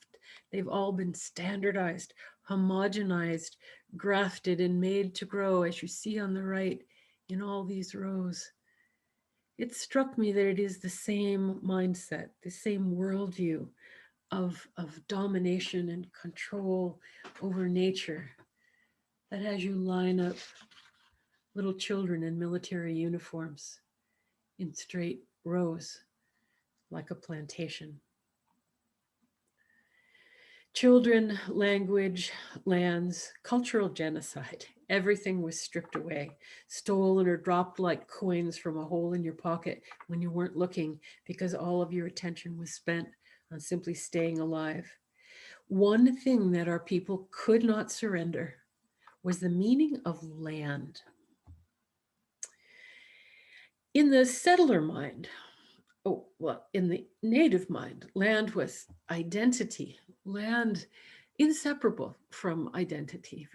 They've all been standardized, homogenized, grafted, and made to grow, as you see on the right, in all these rows. It struck me that it is the same mindset, the same worldview of domination and control over nature that has you line up little children in military uniforms in straight rows like a plantation. Children, language, lands, cultural genocide. Everything was stripped away, stolen or dropped like coins from a hole in your pocket when you weren't looking because all of your attention was spent on simply staying alive. One thing that our people could not surrender was the meaning of land. In the settler mind, in the native mind, land was identity, land inseparable from identity.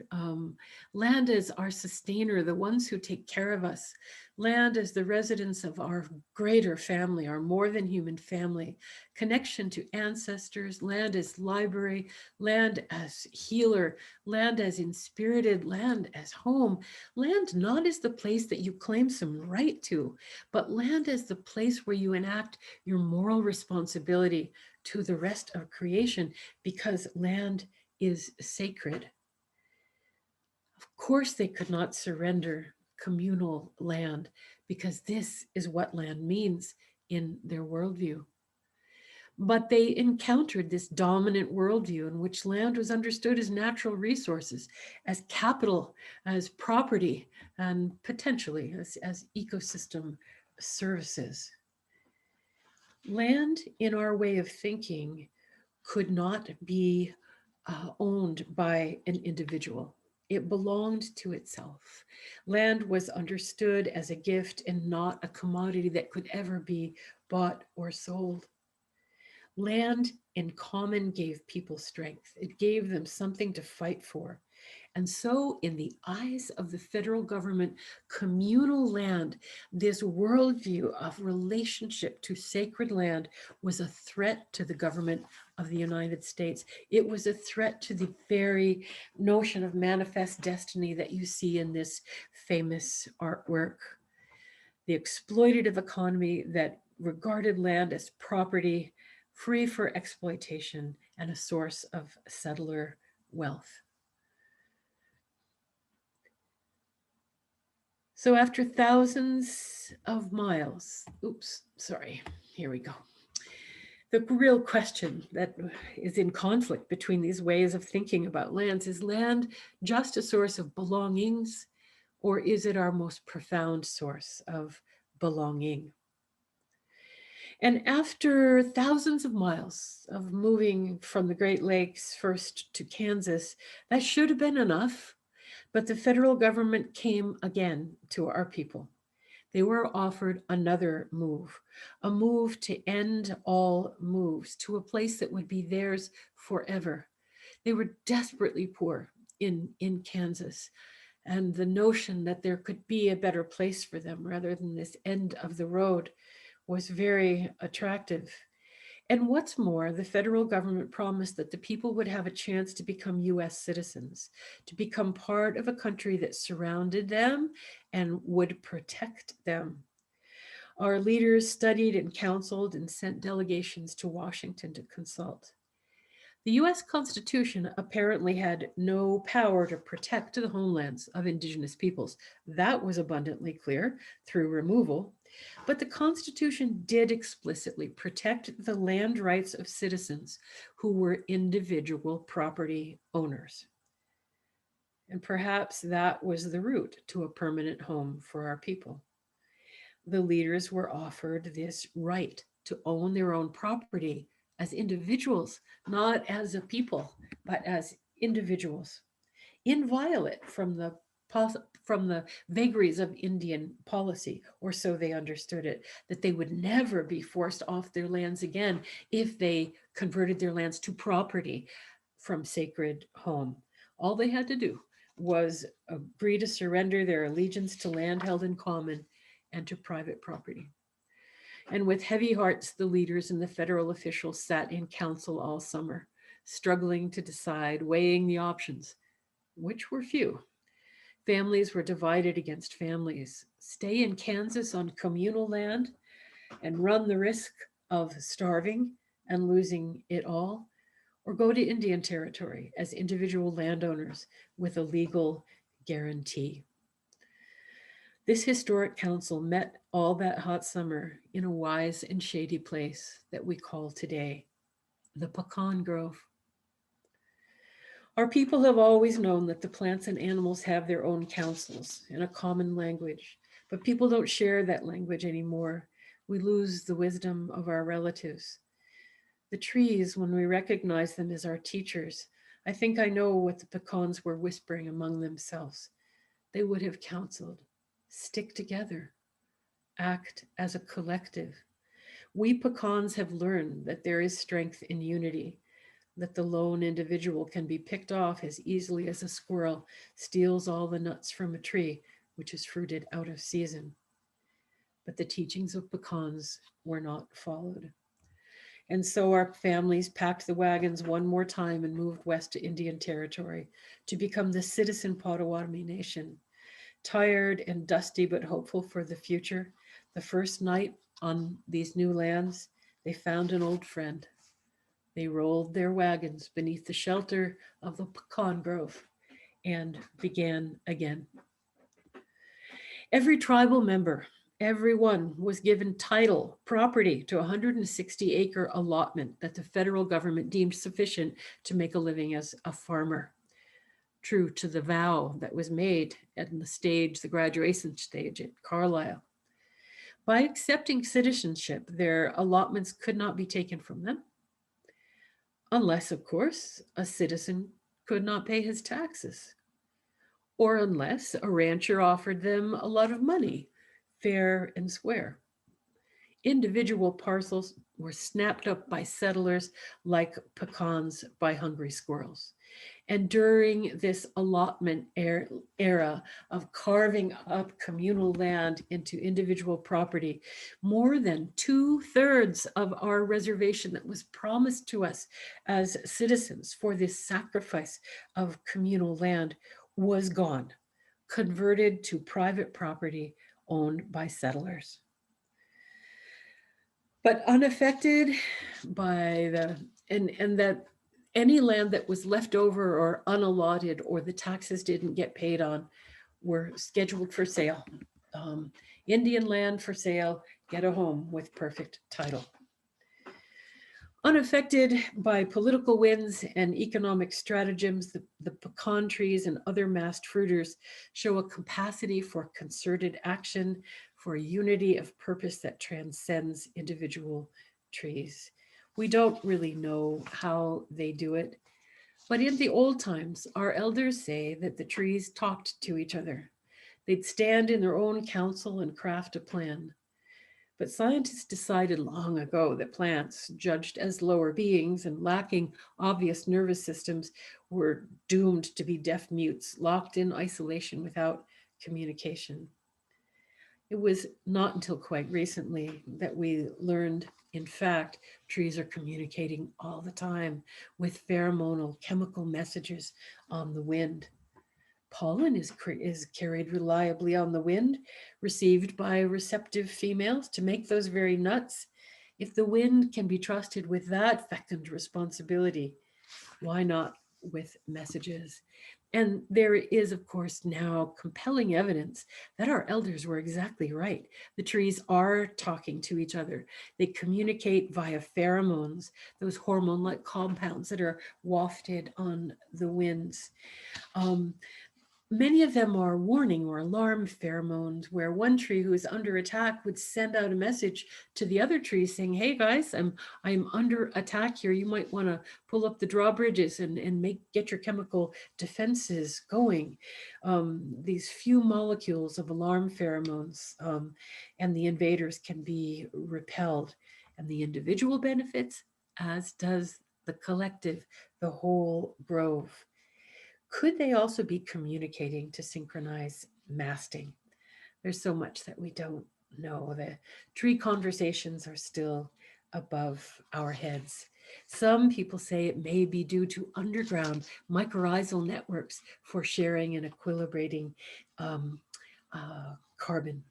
Land as our sustainer, the ones who take care of us. Land as the residents of our greater family, our more than human family. Connection to ancestors, land as library, land as healer, land as inspirited, land as home. Land not as the place that you claim some right to, but land as the place where you enact your moral responsibility to the rest of creation, because land is sacred. Of course, they could not surrender communal land because this is what land means in their worldview. But they encountered this dominant worldview in which land was understood as natural resources, as capital, as property, and potentially as ecosystem services. Land, in our way of thinking, could not be owned by an individual. It belonged to itself. Land was understood as a gift and not a commodity that could ever be bought or sold. Land in common gave people strength. It gave them something to fight for. And so, in the eyes of the federal government, communal land, this worldview of relationship to sacred land, was a threat to the government of the United States. It was a threat to the very notion of manifest destiny that you see in this famous artwork. the exploitative economy that regarded land as property, free for exploitation, and a source of settler wealth. So after thousands of miles, here we go. The real question that is in conflict between these ways of thinking about lands is land just a source of belongings, or is it our most profound source of belonging? And after thousands of miles of moving from the Great Lakes first to Kansas, that should have been enough, but the federal government came again to our people. They were offered another move, a move to end all moves to a place that would be theirs forever. They were desperately poor in Kansas, and the notion that there could be a better place for them rather than this end of the road was very attractive. And what's more, the federal government promised that the people would have a chance to become US citizens, to become part of a country that surrounded them and would protect them. Our leaders studied and counseled and sent delegations to Washington to consult. The US Constitution apparently had no power to protect the homelands of Indigenous peoples. That was abundantly clear through removal. But the Constitution did explicitly protect the land rights of citizens who were individual property owners. And perhaps that was the route to a permanent home for our people. The leaders were offered this right to own their own property as individuals, not as a people, but as individuals, inviolate from the vagaries of Indian policy, or so they understood it, that they would never be forced off their lands again if they converted their lands to property from sacred home. All they had to do was agree to surrender their allegiance to land held in common and to private property. And with heavy hearts, the leaders and the federal officials sat in council all summer, struggling to decide, weighing the options, which were few. Families were divided against families. Stay in Kansas on communal land and run the risk of starving and losing it all, or go to Indian territory as individual landowners with a legal guarantee. This historic council met all that hot summer in a wise and shady place that we call today the Pecan Grove. Our people have always known that the plants and animals have their own councils and a common language, but people don't share that language anymore. We lose the wisdom of our relatives. The trees, when we recognize them as our teachers, I think I know what the pecans were whispering among themselves. They would have counseled, stick together, act as a collective. We pecans have learned that there is strength in unity, that the lone individual can be picked off as easily as a squirrel steals all the nuts from a tree which is fruited out of season. But the teachings of pecans were not followed. And so our families packed the wagons one more time and moved west to Indian Territory to become the citizen Potawatomi nation. Tired and dusty but hopeful for the future, the first night on these new lands, they found an old friend. They rolled their wagons beneath the shelter of the pecan grove and began again. Every tribal member, everyone was given title, property to a 160-acre allotment that the federal government deemed sufficient to make a living as a farmer. True to the vow that was made at the graduation stage at Carlisle. By accepting citizenship, their allotments could not be taken from them. Unless, of course, a citizen could not pay his taxes, or unless a rancher offered them a lot of money, fair and square. Individual parcels were snapped up by settlers like pecans by hungry squirrels. And during this allotment era of carving up communal land into individual property, more than 2/3 of our reservation that was promised to us as citizens for this sacrifice of communal land was gone, converted to private property owned by settlers. But unaffected by and that any land that was left over or unallotted or the taxes didn't get paid on were scheduled for sale. Indian land for sale, get a home with perfect title. Unaffected by political winds and economic stratagems, the pecan trees and other mast fruiters show a capacity for concerted action, for a unity of purpose that transcends individual trees. We don't really know how they do it, but in the old times, our elders say that the trees talked to each other. They'd stand in their own council and craft a plan. But scientists decided long ago that plants, judged as lower beings and lacking obvious nervous systems, were doomed to be deaf mutes, locked in isolation without communication. It was not until quite recently that we learned, in fact, trees are communicating all the time with pheromonal chemical messages on the wind. Pollen is carried reliably on the wind, received by receptive females to make those very nuts. If the wind can be trusted with that fecund responsibility, why not with messages? And there is, of course, now compelling evidence that our elders were exactly right. The trees are talking to each other. They communicate via pheromones, those hormone-like compounds that are wafted on the winds. Many of them are warning or alarm pheromones, where one tree who is under attack would send out a message to the other trees saying, hey guys, I'm under attack here. You might want to pull up the drawbridges and get your chemical defenses going. These few molecules of alarm pheromones and the invaders can be repelled, and the individual benefits, as does the collective, the whole grove. Could they also be communicating to synchronize masting? There's so much that we don't know. The tree conversations are still above our heads. Some people say it may be due to underground mycorrhizal networks for sharing and equilibrating carbon.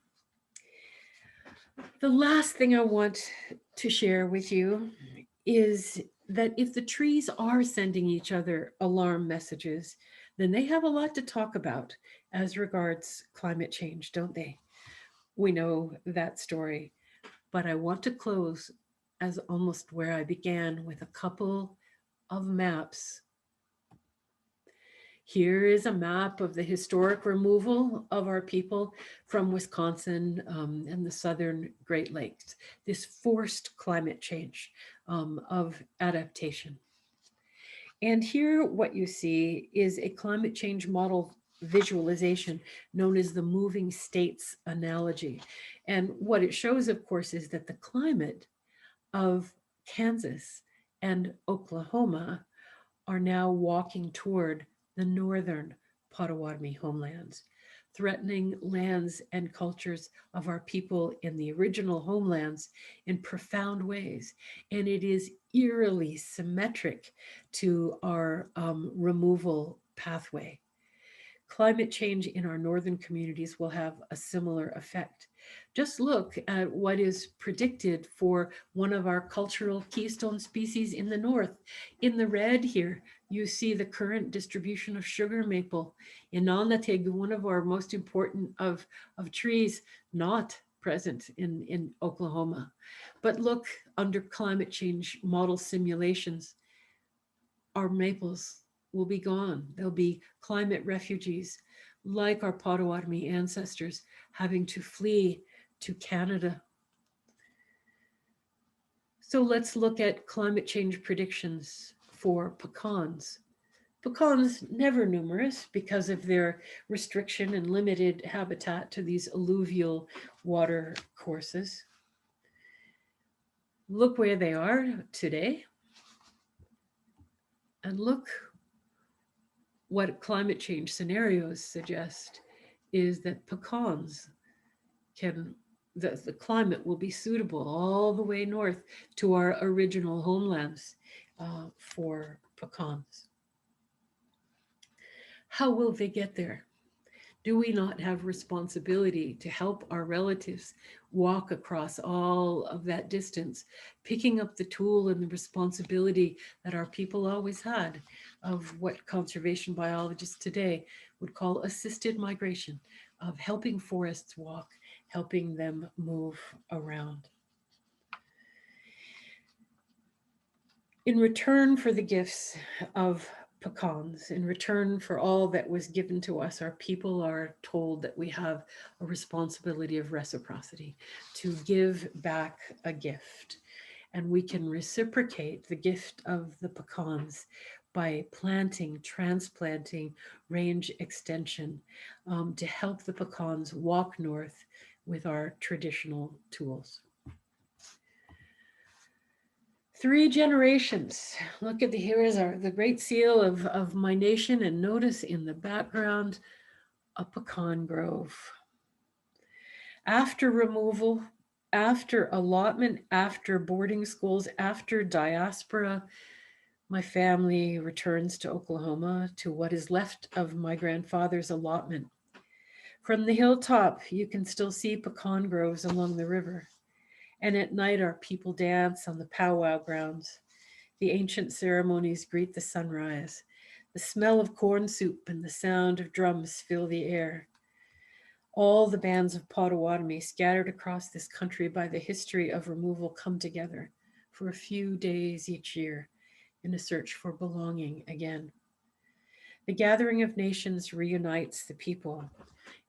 The last thing I want to share with you is that if the trees are sending each other alarm messages, then they have a lot to talk about as regards climate change, don't they? We know that story, but I want to close as almost where I began, with a couple of maps. Here is a map of the historic removal of our people from Wisconsin and the southern Great Lakes, this forced climate change of adaptation. And here what you see is a climate change model visualization known as the moving states analogy. And what it shows, of course, is that the climate of Kansas and Oklahoma are now walking toward the northern Potawatomi homelands, threatening lands and cultures of our people in the original homelands in profound ways. And it is eerily symmetric to our removal pathway. Climate change in our northern communities will have a similar effect. Just look at what is predicted for one of our cultural keystone species in the north. In the red here, you see the current distribution of sugar maple. In Onondaga, one of our most important of trees, not present in Oklahoma. But look, under climate change model simulations, our maples will be gone. They'll be climate refugees, like our Potawatomi ancestors having to flee to Canada. So let's look at climate change predictions for pecans. Pecans, never numerous because of their restriction and limited habitat to these alluvial water courses. Look where they are today. And look what climate change scenarios suggest is that pecans can, the climate will be suitable all the way north to our original homelands for pecans. How will they get there? Do we not have responsibility to help our relatives walk across all of that distance, picking up the tool and the responsibility that our people always had of what conservation biologists today would call assisted migration, of helping forests walk, helping them move around. In return for the gifts of pecans, in return for all that was given to us, our people are told that we have a responsibility of reciprocity, to give back a gift. And we can reciprocate the gift of the pecans by planting, transplanting, range extension to help the pecans walk north with our traditional tools. 3 generations. Look at here is the great seal of my nation, and notice in the background a pecan grove. After removal, after allotment, after boarding schools, after diaspora, my family returns to Oklahoma, to what is left of my grandfather's allotment. From the hilltop, you can still see pecan groves along the river. And at night, our people dance on the powwow grounds. The ancient ceremonies greet the sunrise. The smell of corn soup and the sound of drums fill the air. All the bands of Potawatomi scattered across this country by the history of removal come together for a few days each year in a search for belonging again. The gathering of nations reunites the people.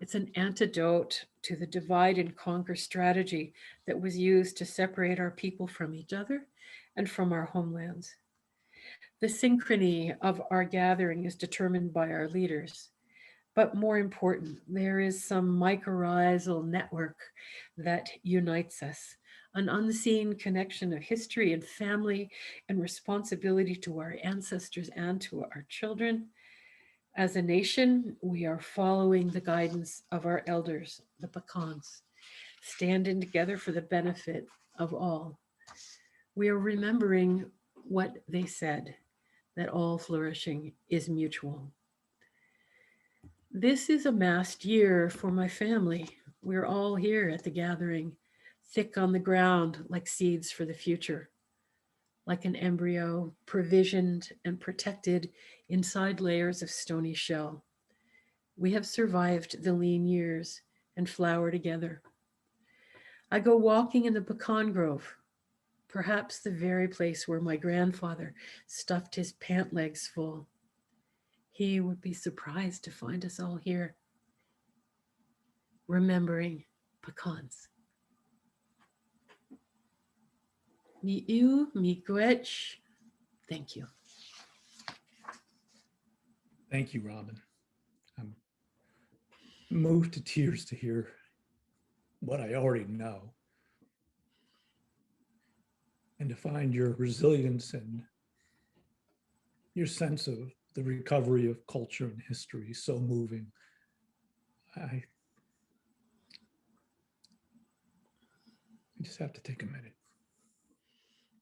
It's an antidote to the divide and conquer strategy that was used to separate our people from each other and from our homelands. The synchrony of our gathering is determined by our leaders. But more important, there is some mycorrhizal network that unites us, an unseen connection of history and family and responsibility to our ancestors and to our children. As a nation, we are following the guidance of our elders, the pecans, standing together for the benefit of all. We are remembering what they said, that all flourishing is mutual. This is a mast year for my family. We're all here at the gathering, thick on the ground like seeds for the future, like an embryo provisioned and protected inside layers of stony shell. We have survived the lean years and flower together. I go walking in the pecan grove, perhaps the very place where my grandfather stuffed his pant legs full. He would be surprised to find us all here, remembering pecans. Miigwech. Thank you.
Thank you, Robin. I'm moved to tears to hear what I already know and to find your resilience and your sense of the recovery of culture and history so moving. I just have to take a minute.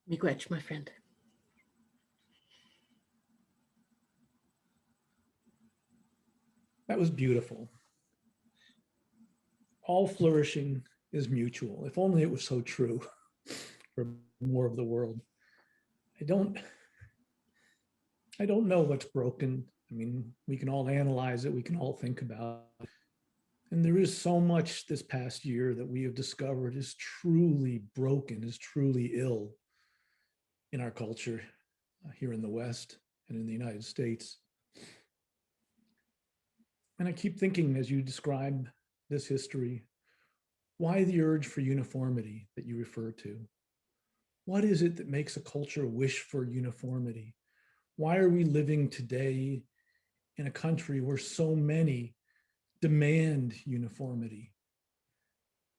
Miigwech, my friend.
That was beautiful. All flourishing is mutual. If only it was so true for more of the world. I don't know what's broken. I mean, we can all analyze it. We can all think about it. And there is so much this past year that we have discovered is truly broken, is truly ill in our culture here in the West and in the United States. And I keep thinking, as you describe this history, why the urge for uniformity that you refer to? What is it that makes a culture wish for uniformity? Why are we living today in a country where so many demand uniformity,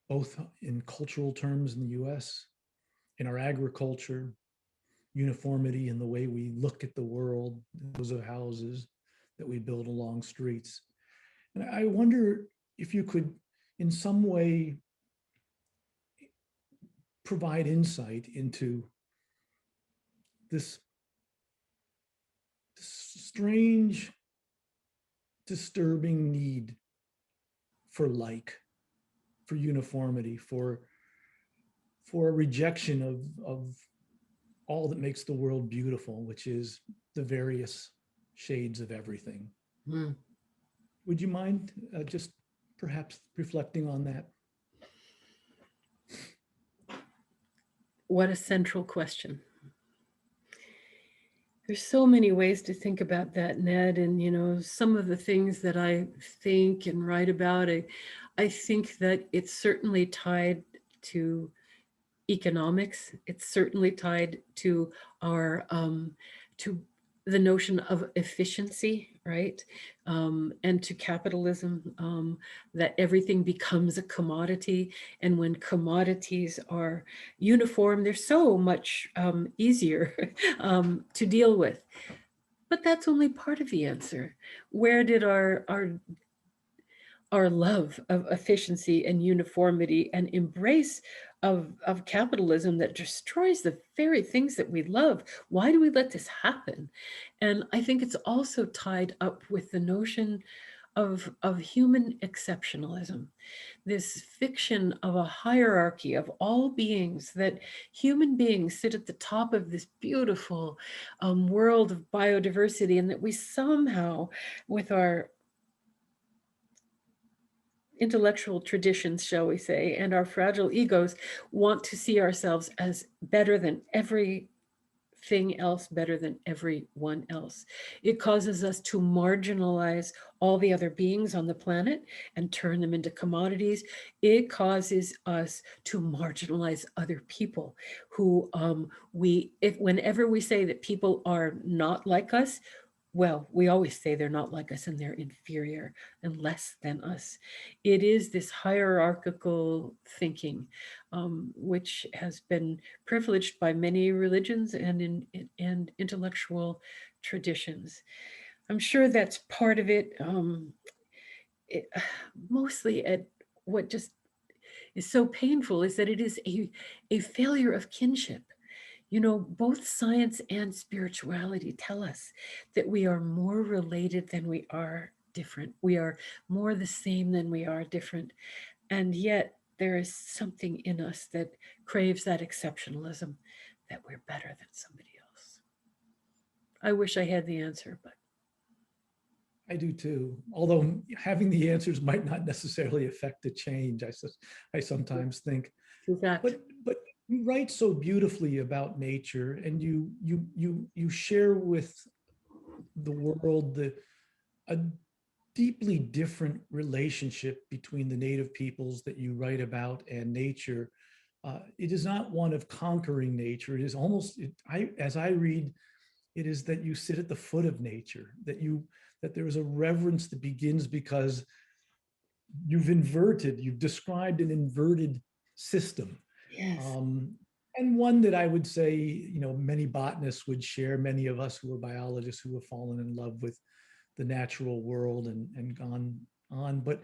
both in cultural terms in the US, in our agriculture, uniformity in the way we look at the world, those of houses that we build along streets? And I wonder if you could, in some way, provide insight into this strange, disturbing need for like, for uniformity, for a rejection of all that makes the world beautiful, which is the various shades of everything.
Mm.
Would you mind just perhaps reflecting on that?
What a central question. There's so many ways to think about that, Ned. And, you know, some of the things that I think and write about, I think that it's certainly tied to economics. It's certainly tied to our to the notion of efficiency, right? And to capitalism, that everything becomes a commodity. And when commodities are uniform, they're so much easier to deal with. But that's only part of the answer. Where did our love of efficiency and uniformity and embrace of capitalism that destroys the very things that we love? Why do we let this happen? And I think it's also tied up with the notion of human exceptionalism, this fiction of a hierarchy of all beings, that human beings sit at the top of this beautiful world of biodiversity, and that we somehow, with our intellectual traditions, shall we say, and our fragile egos, want to see ourselves as better than everything else, better than everyone else. It causes us to marginalize all the other beings on the planet and turn them into commodities. It causes us to marginalize other people who whenever we say that people are not like us, well, we always say they're not like us and they're inferior and less than us. It is this hierarchical thinking, which has been privileged by many religions and intellectual traditions. I'm sure that's part of it. It mostly at what just is so painful is that it is a failure of kinship. You know, both science and spirituality tell us that we are more related than we are different. We are more the same than we are different. And yet there is something in us that craves that exceptionalism, that we're better than somebody else. I wish I had the answer, but
I do too. Although having the answers might not necessarily affect the change, I sometimes think.
true fact.
But you write so beautifully about nature, and you share with the world a deeply different relationship between the native peoples that you write about and nature. It is not one of conquering nature. It is almost, as I read, it is that you sit at the foot of nature, that there is a reverence that begins because you've described an inverted system.
Yes.
And one that I would say, you know, many botanists would share, many of us who are biologists who have fallen in love with the natural world and gone on, but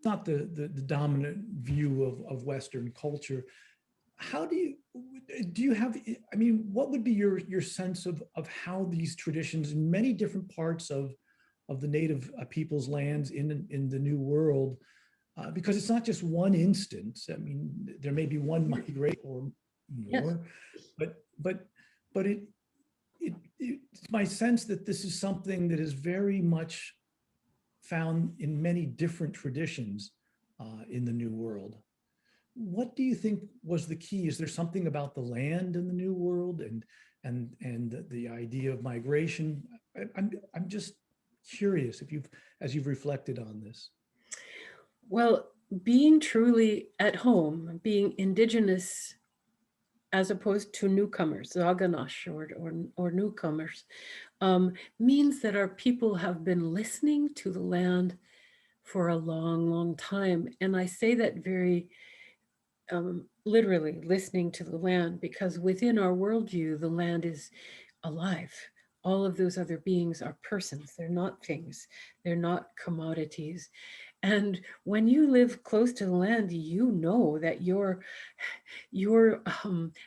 not the dominant view of Western culture. How do you have, I mean, what would be your sense of how these traditions in many different parts of the native people's lands in the New World, because it's not just one instance. I mean, there may be one migrate or
Yes.
more, but it's my sense that this is something that is very much found in many different traditions in the New World. What do you think was the key? Is there something about the land in the New World and the idea of migration? I'm just curious if as you've reflected on this.
Well, being truly at home, being indigenous as opposed to newcomers, Zaganash or newcomers, means that our people have been listening to the land for a long, long time. And I say that very literally, listening to the land, because within our worldview, the land is alive. All of those other beings are persons. They're not things. They're not commodities. And when you live close to the land, you know that your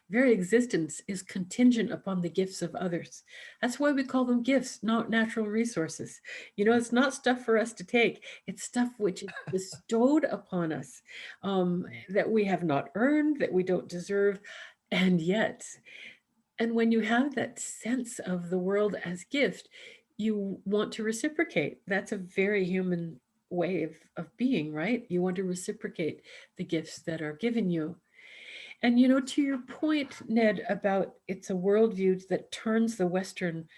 very existence is contingent upon the gifts of others. That's why we call them gifts, not natural resources. You know, it's not stuff for us to take. It's stuff which is bestowed upon us, that we have not earned, that we don't deserve. And yet, and when you have that sense of the world as gift, you want to reciprocate. That's a very human way of being, right? You want to reciprocate the gifts that are given you. And, you know, to your point, Ned, about it's a worldview that turns the Western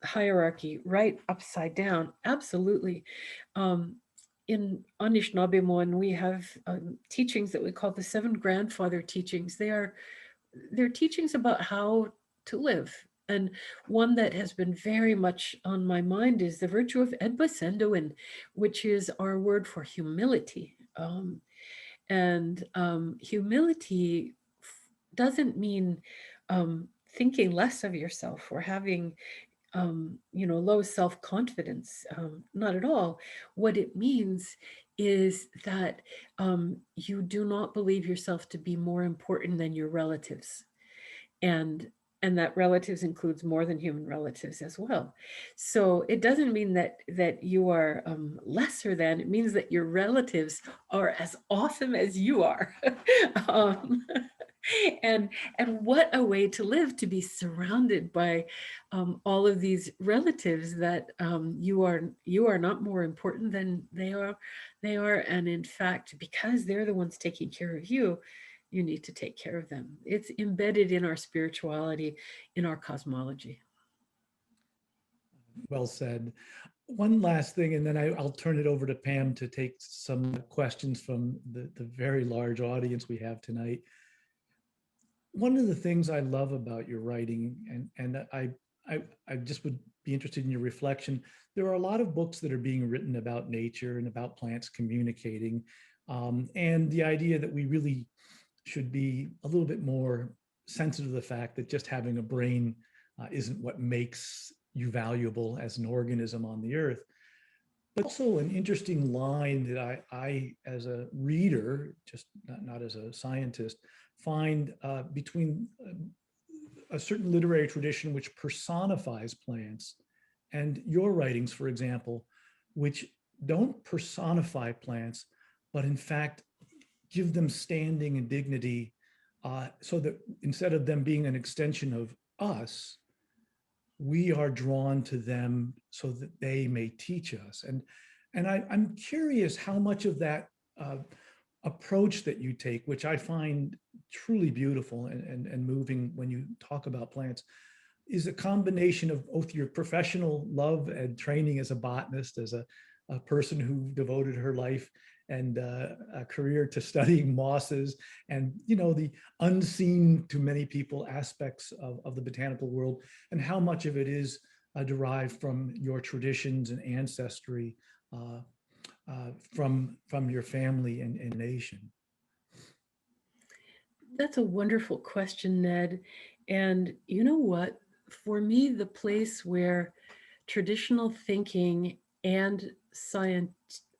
hierarchy right upside down. Absolutely. Um, in Anishinaabe, we have teachings that we call the seven grandfather teachings. They're teachings about how to live. And one that has been very much on my mind is the virtue of Edbasendoin, which is our word for humility. And humility doesn't mean thinking less of yourself or having low self-confidence. Not at all. What it means is that you do not believe yourself to be more important than your relatives, and that relatives includes more than human relatives as well. So it doesn't mean that you are lesser than. It means that your relatives are as awesome as you are. um, and what a way to live, to be surrounded by all of these relatives that you are not more important than they are, and in fact, because they're the ones taking care of you, you need to take care of them. It's embedded in our spirituality, in our cosmology.
Well said. One last thing, and then I'll turn it over to Pam to take some questions from the very large audience we have tonight. One of the things I love about your writing, and I just would be interested in your reflection. There are a lot of books that are being written about nature and about plants communicating, and the idea that we really should be a little bit more sensitive to the fact that just having a brain isn't what makes you valuable as an organism on the earth. But also an interesting line that I as a reader, just not as a scientist, find between a certain literary tradition which personifies plants and your writings, for example, which don't personify plants, but in fact give them standing and dignity, so that instead of them being an extension of us, we are drawn to them so that they may teach us. And I'm curious how much of that approach that you take, which I find truly beautiful and moving when you talk about plants, is a combination of both your professional love and training as a botanist, as a person who devoted her life and a career to studying mosses, and the unseen to many people aspects of the botanical world, and how much of it is derived from your traditions and ancestry, from your family and nation.
That's a wonderful question, Ned. And you know what? For me, the place where traditional thinking and science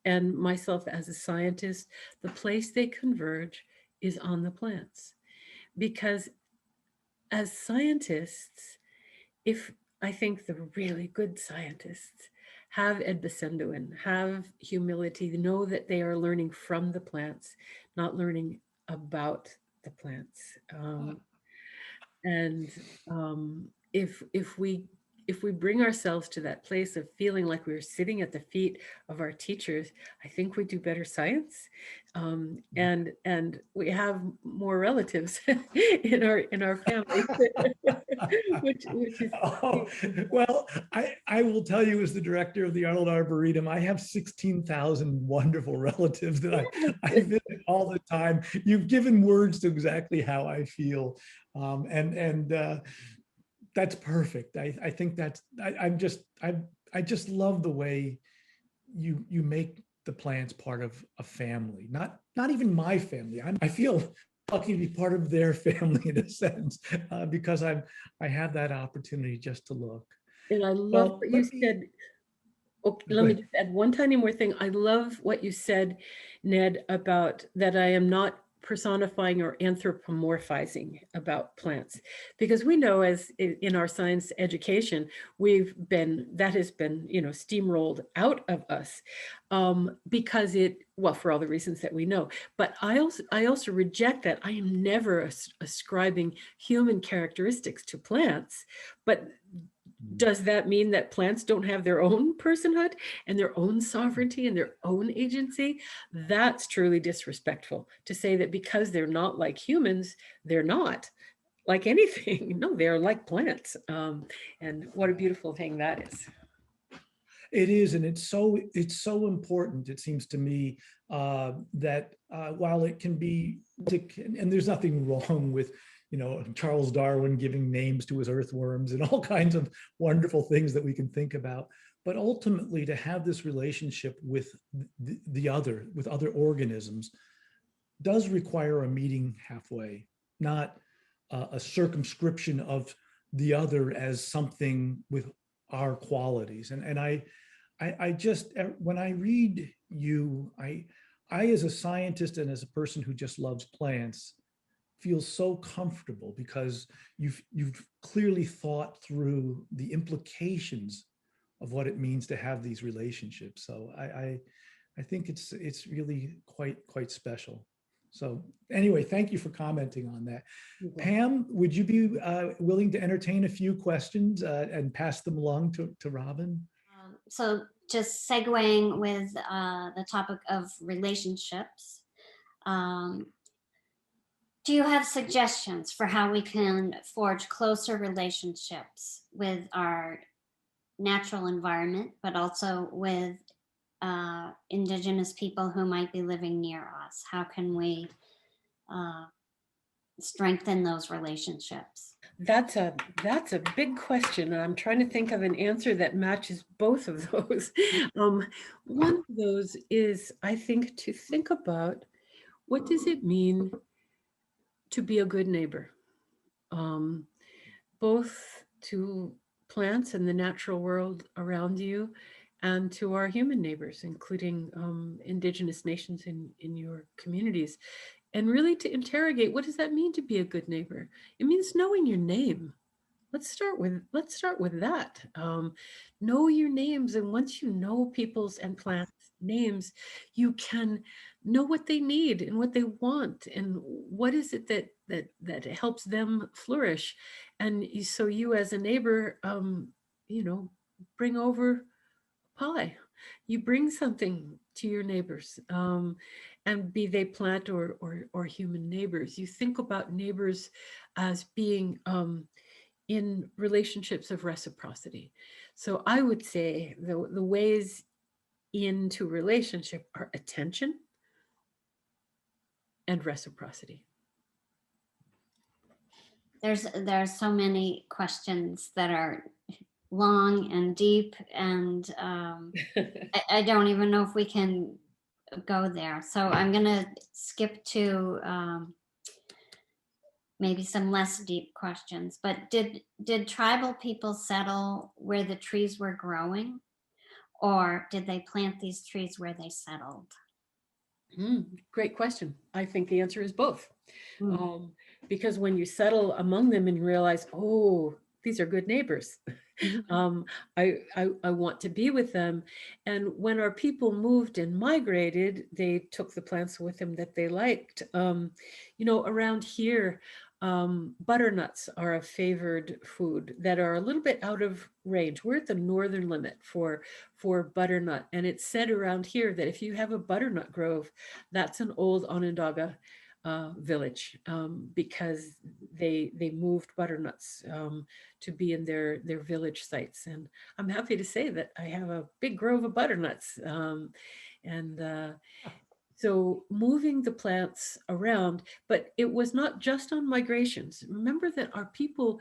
and myself as a scientist, the place they converge is on the plants. Because as scientists, if I think the really good scientists have Edbesendoin, have humility, know that they are learning from the plants, not learning about the plants. And if we bring ourselves to that place of feeling like we're sitting at the feet of our teachers, I think we do better science, and we have more relatives in our family, which is
Oh, well, I will tell you, as the director of the Arnold Arboretum, I have 16,000 wonderful relatives that I visit all the time. You've given words to exactly how I feel. And that's perfect. I think that's, I just love the way you make the plants part of a family, not even my family. I feel lucky to be part of their family in a sense, because I have that opportunity just to look.
and I love
Well,
what you
let me,
said. Okay,
Go
let me
ahead.
just add one tiny more thing. I love what you said, Ned, about that I am not personifying or anthropomorphizing about plants, because we know, as in our science education, that has been, steamrolled out of us, because well, for all the reasons that we know. But I also reject that. I am never ascribing human characteristics to plants, but does that mean that plants don't have their own personhood and their own sovereignty and their own agency? That's truly disrespectful to say that because they're not like humans, they're not like anything. No, they're like plants. And what a beautiful thing that is.
It is, and it's so important. It seems to me that while it can be, and there's nothing wrong with Charles Darwin giving names to his earthworms and all kinds of wonderful things that we can think about, but ultimately to have this relationship with with other organisms, does require a meeting halfway, not a circumscription of the other as something with our qualities. And I just, when I read you, I as a scientist and as a person who just loves plants, feel so comfortable because you've clearly thought through the implications of what it means to have these relationships. So I think it's really quite special. So anyway, thank you for commenting on that. Pam, would you be willing to entertain a few questions and pass them along to Robin?
So just segueing with the topic of relationships, um, do you have suggestions for how we can forge closer relationships with our natural environment, but also with indigenous people who might be living near us? How can we uh, strengthen those relationships?
That's a big question, and I'm trying to think of an answer that matches both of those. One of those is, I think, to think about what does it mean to be a good neighbor, um, both to plants and the natural world around you, and to our human neighbors, including indigenous nations in your communities, and really to interrogate, what does that mean to be a good neighbor? It means knowing your name. Let's start with that. Know your names, and once you know people's and plants' names, you can know what they need and what they want, and what is it that helps them flourish. And so you, as a neighbor, you know, bring over pie. You bring something to your neighbors, and be they plant or human neighbors. You think about neighbors as being in relationships of reciprocity. So I would say the ways into relationship are attention and reciprocity.
There's so many questions that are long and deep, and I don't even know if we can go there. So I'm gonna skip to maybe some less deep questions. But did tribal people settle where the trees were growing, or did they plant these trees where they settled?
Great question. I think the answer is both.
Hmm.
Because when you settle among them and you realize, oh, these are good neighbors. I want to be with them. And when our people moved and migrated, they took the plants with them that they liked. Around here, butternuts are a favored food that are a little bit out of range. We're at the northern limit for butternut, and it's said around here that if you have a butternut grove, that's an old Onondaga village, because they moved butternuts to be in their village sites. And I'm happy to say that I have a big grove of butternuts. And so moving the plants around, but it was not just on migrations. Remember that our people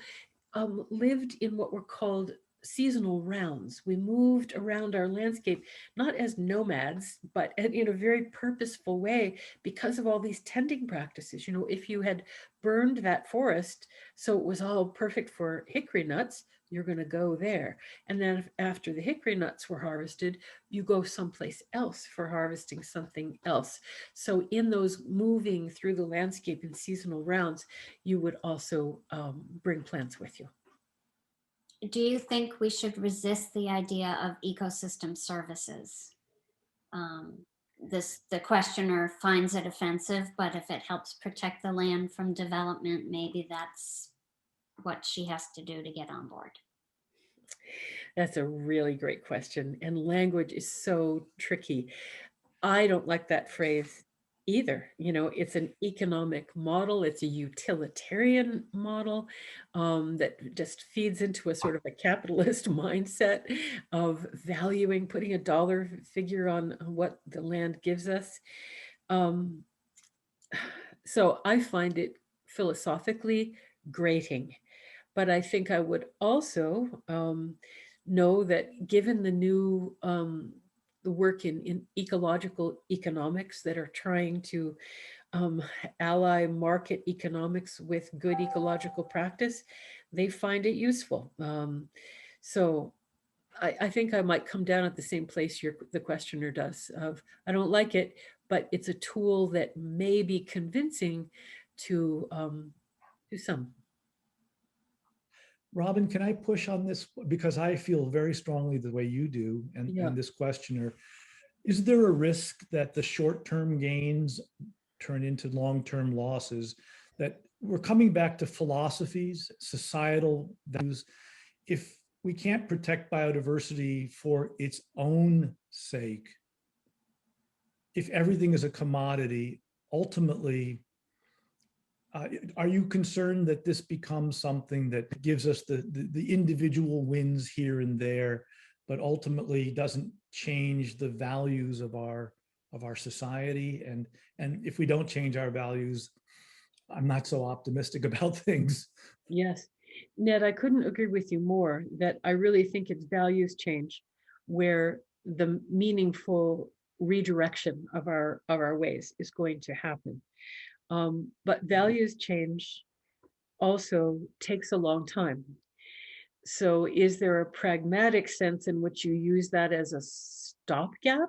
lived in what were called seasonal rounds. We moved around our landscape, not as nomads, but in a very purposeful way because of all these tending practices. If you had burned that forest so it was all perfect for hickory nuts, you're going to go there. And then after the hickory nuts were harvested, you go someplace else for harvesting something else. So in those moving through the landscape in seasonal rounds, you would also bring plants with you.
Do you think we should resist the idea of ecosystem services? The questioner finds it offensive, but if it helps protect the land from development, maybe that's what she has to do to get on board.
That's a really great question. And language is so tricky. I don't like that phrase either. You know, it's an economic model, it's a utilitarian model that just feeds into a sort of a capitalist mindset of valuing, putting a dollar figure on what the land gives us. Um, so I find it philosophically grating. But I think I would also know that given the new the work in ecological economics that are trying to ally market economics with good ecological practice, they find it useful. So I think I might come down at the same place the questioner does of, I don't like it, but it's a tool that may be convincing to some.
Robin, can I push on this? Because I feel very strongly the way you do,
Yeah.
and this questioner. Is there a risk that the short-term gains turn into long-term losses? That we're coming back to philosophies, societal values. If we can't protect biodiversity for its own sake, if everything is a commodity, ultimately, are you concerned that this becomes something that gives us the individual wins here and there, but ultimately doesn't change the values of our society? And if we don't change our values, I'm not so optimistic about things.
Yes. Ned, I couldn't agree with you more that I really think it's values change where the meaningful redirection of our ways is going to happen. But values change also takes a long time. So is there a pragmatic sense in which you use that as a stopgap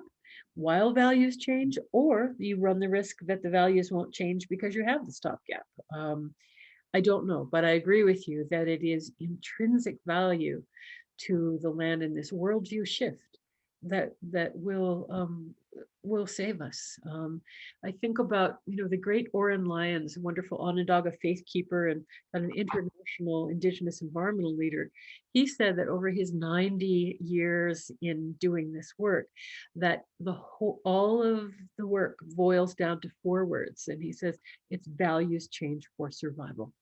while values change, or you run the risk that the values won't change because you have the stopgap? I don't know, but I agree with you that it is intrinsic value to the land in this worldview shift that will save us. I think about the great Oren Lyons, wonderful Onondaga faith keeper and an international indigenous environmental leader. He said that over his 90 years in doing this work, that all of the work boils down to 4 words, and he says it's values change for survival.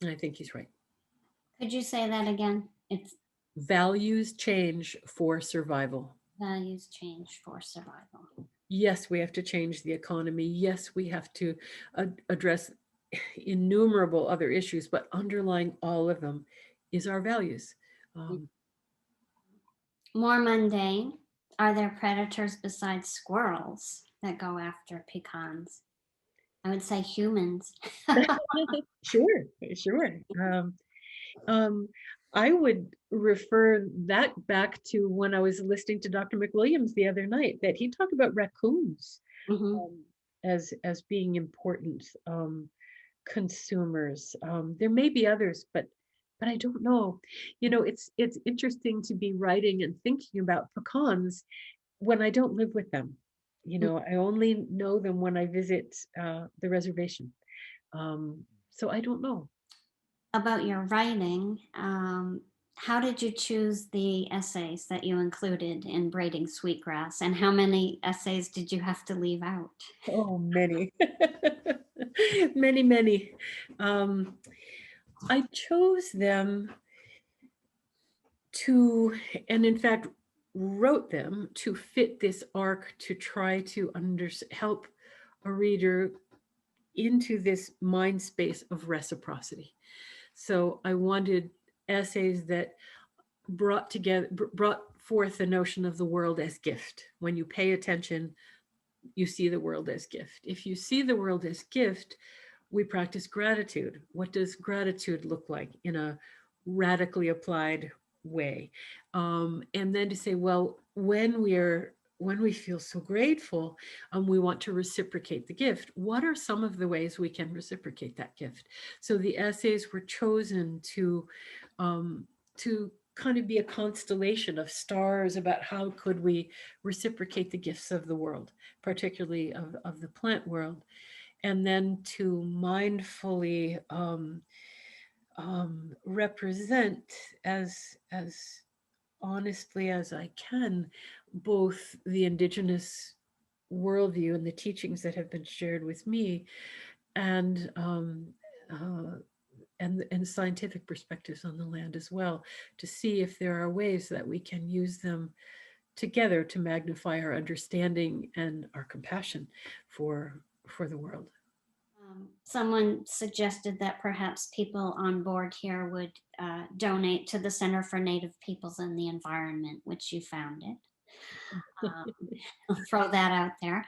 And I think he's right.
Could you say that again? It's
values change for survival.
Values change for survival.
Yes, we have to change the economy. Yes, we have to address innumerable other issues, but underlying all of them is our values.
More mundane, are there predators besides squirrels that go after pecans? I would say humans.
Sure. I would refer that back to when I was listening to Dr. McWilliams the other night, that he talked about raccoons as being important consumers. There may be others, but I don't know. It's interesting to be writing and thinking about pecans when I don't live with them. I only know them when I visit the reservation. So I don't know.
About your writing, how did you choose the essays that you included in Braiding Sweetgrass, and how many essays did you have to leave out?
Oh, many. Many. I chose them to, and in fact, wrote them to fit this arc to try to help a reader into this mind space of reciprocity. So I wanted essays that brought forth the notion of the world as gift. When you pay attention, you see the world as gift. If you see the world as gift, we practice gratitude. What does gratitude look like in a radically applied way? And then to say, well, when we feel so grateful, we want to reciprocate the gift. What are some of the ways we can reciprocate that gift? So the essays were chosen to kind of be a constellation of stars about how could we reciprocate the gifts of the world, particularly of the plant world, and then to mindfully represent as honestly as I can both the indigenous worldview and the teachings that have been shared with me, and uh, and scientific perspectives on the land as well, to see if there are ways that we can use them together to magnify our understanding and our compassion for the world.
Someone suggested that perhaps people on board here would donate to the Center for Native Peoples and the Environment, which you founded. I'll throw that out there.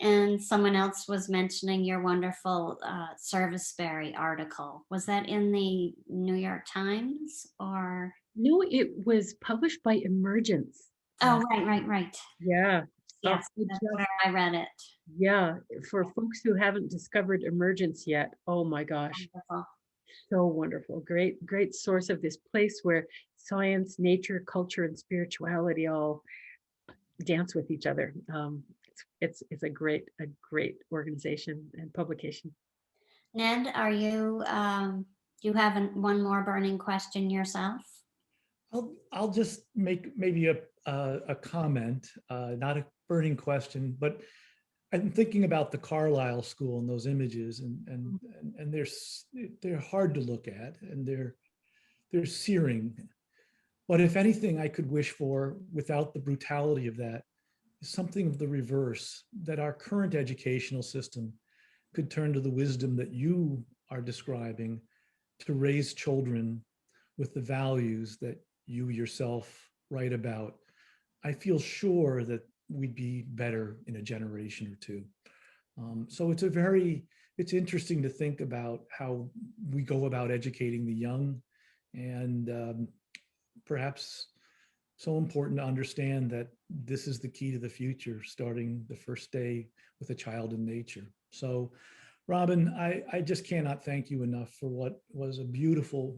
And someone else was mentioning your wonderful Serviceberry article. Was that in the New York Times or?
No, it was published by Emergence.
Oh, right.
Yeah.
Yes, that's where I read it.
Yeah, for folks who haven't discovered Emergence yet, oh my gosh,
Wonderful.
so wonderful. Great source of this place where science, nature, culture, and spirituality all dance with each other. It's a great organization and publication.
Ned, are you, you have one more burning question yourself?
I'll just make maybe a comment, not a burning question, but I'm thinking about the Carlisle School and those images, and they're hard to look at, and they're searing. But if anything I could wish for without the brutality of that is something of the reverse, that our current educational system could turn to the wisdom that you are describing to raise children with the values that you yourself write about. I feel sure that we'd be better in a generation or two. So it's interesting to think about how we go about educating the young, and perhaps so important to understand that this is the key to the future, starting the first day with a child in nature. So Robin, I just cannot thank you enough for what was a beautiful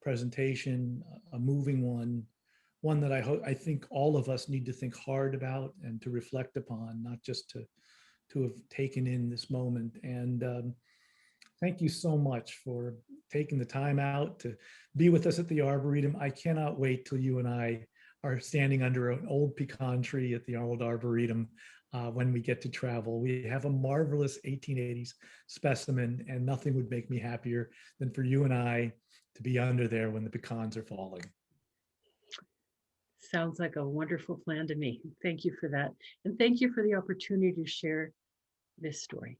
presentation, a moving one that I think all of us need to think hard about and to reflect upon, not just to have taken in this moment. And thank you so much for taking the time out to be with us at the Arboretum. I cannot wait till you and I are standing under an old pecan tree at the Arnold Arboretum when we get to travel. We have a marvelous 1880s specimen, and nothing would make me happier than for you and I to be under there when the pecans are falling.
Sounds like a wonderful plan to me. Thank you for that. And thank you for the opportunity to share this story.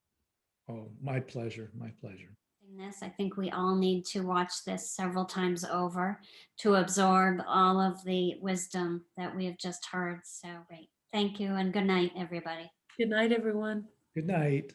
Oh, my pleasure, my pleasure.
This, I think we all need to watch this several times over to absorb all of the wisdom that we have just heard. So great. Thank you and good night, everybody.
Good night, everyone.
Good night.